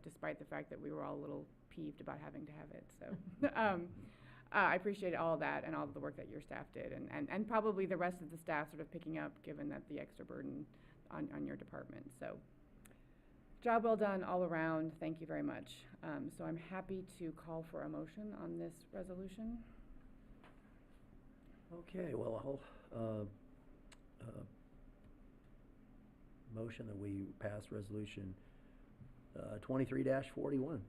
despite the fact that we were all a little peeved about having to have it. So I appreciate all of that and all of the work that your staff did, and probably the rest of the staff sort of picking up, given that the extra burden on your department. So job well done all around. Thank you very much. So I'm happy to call for a motion on this resolution. Okay, well, I'll, motion that we pass resolution, 23-41.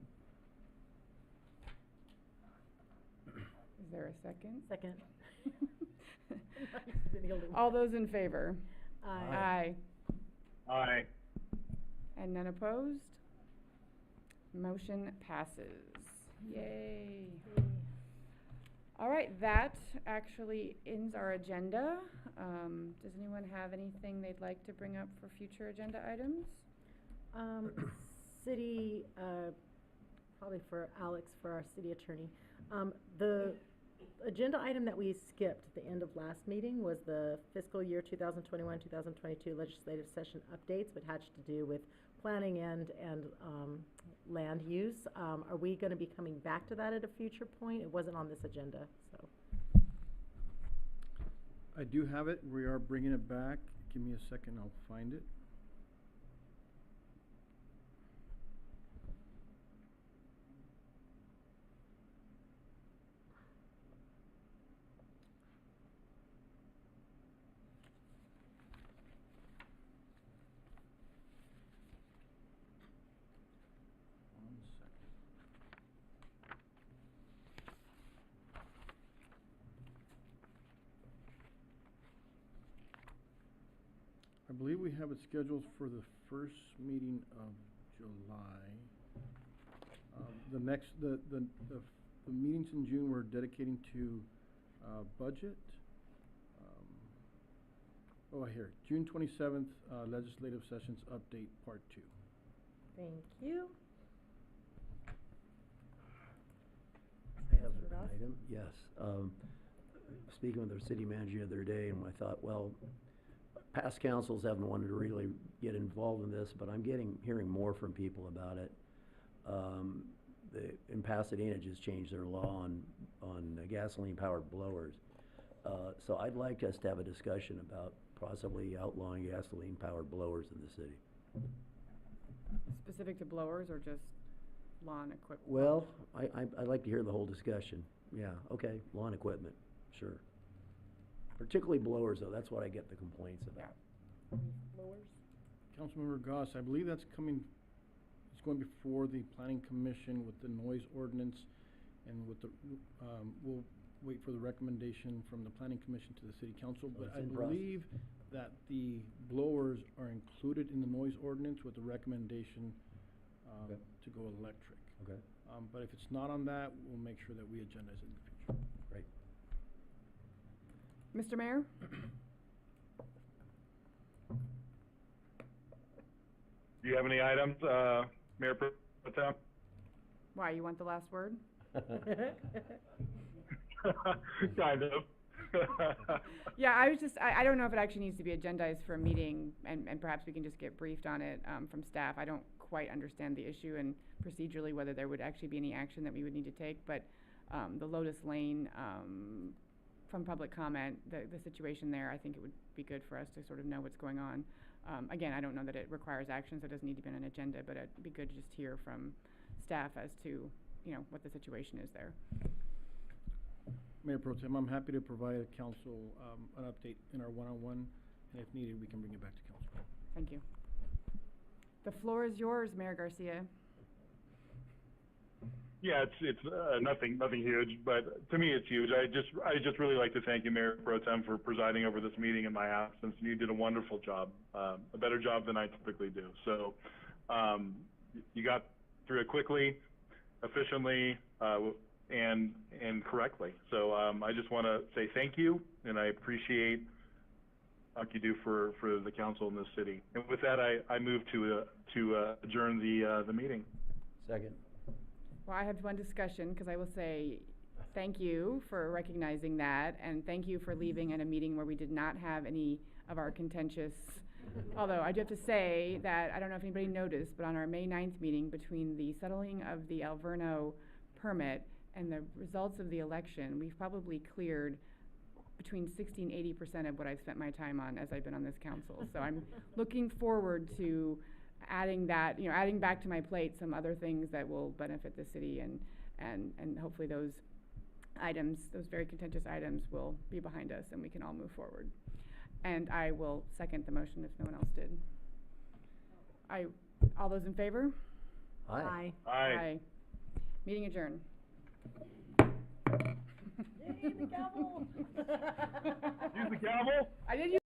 Is there a second? Second. All those in favor? Aye. Aye. And none opposed? Motion passes. Yay. All right, that actually ends our agenda. Does anyone have anything they'd like to bring up for future agenda items? City, probably for Alex, for our city attorney. The agenda item that we skipped at the end of last meeting was the fiscal year 2021, 2022 legislative session updates, but had to do with planning and land use. Are we gonna be coming back to that at a future point? It wasn't on this agenda, so. I do have it. We are bringing it back. Give me a second, I'll find it. One second. I believe we have it scheduled for the first meeting of July. The meetings in June we're dedicating to, budget. Here, June 27th, legislative sessions update, part 2. Thank you. I have Mr. an Ross? item, yes. Speaking with our city manager the other day, and I thought, well, past councils haven't wanted to really get involved in this, but I'm hearing more from people about it. In Pasadena just changed their law on gasoline-powered blowers. So I'd like us to have a discussion about possibly outlawing gasoline-powered blowers in the city. Specific to blowers or just lawn equipment? Well, I'd like to hear the whole discussion. Yeah, okay, lawn equipment, sure. Particularly blowers, though, that's what I get the complaints about. Blowers? Councilmember Goss, I believe that's coming, it's going before the planning commission with the noise ordinance and with the, we'll wait for the recommendation from the planning commission to the city council, but it's I in process. believe that the blowers are included in the noise ordinance with the recommendation, Okay. to go electric. Okay. But if it's not on that, we'll make sure that we agendize it in the future. Great. Mr. Mayor? Do you have any items, Mayor Pro Tem? Why, you want the last word? Kind of. Yeah, I don't know if it actually needs to be agendized for a meeting, and perhaps we can just get briefed on it from staff. I don't quite understand the issue and procedurally whether there would actually be any action that we would need to take, but the Lotus Lane, from public comment, the situation there, I think it would be good for us to sort of know what's going on. Again, I don't know that it requires action, so it doesn't need to be on an agenda, but it'd be good to just hear from staff as to, what the situation is there. Mayor Pro Tem, I'm happy to provide council an update in our one-on-one, and if needed, we can bring it back to council. Thank you. The floor is yours, Mayor Garcia. Yeah, it's nothing huge, but to me it's huge. I just really like to thank you, Mayor Pro Tem, for presiding over this meeting in my absence. You did a wonderful job, a better job than I typically do. So you got through it quickly, efficiently, and correctly. So I just want to say thank you, and I appreciate what you do for the council in this city. And with that, I move to adjourn the meeting. Second. Well, I have one discussion, because I will say thank you for recognizing that, and thank you for leaving at a meeting where we did not have any of our contentious, although I do have to say that, I don't know if anybody noticed, but on our May 9th meeting, between the settling of the Alverno permit and the results of the election, we've probably cleared between 60 and 80% of what I've spent my time on as I've been on this council. So I'm looking forward to adding that, adding back to my plate some other things that will benefit the city, and hopefully those items, those very contentious items will be behind us and we can all move forward. And I will second the motion if no one else did. All those in favor? Aye. Aye. Meeting adjourned. Yay, the gavel! Use the gavel? I did use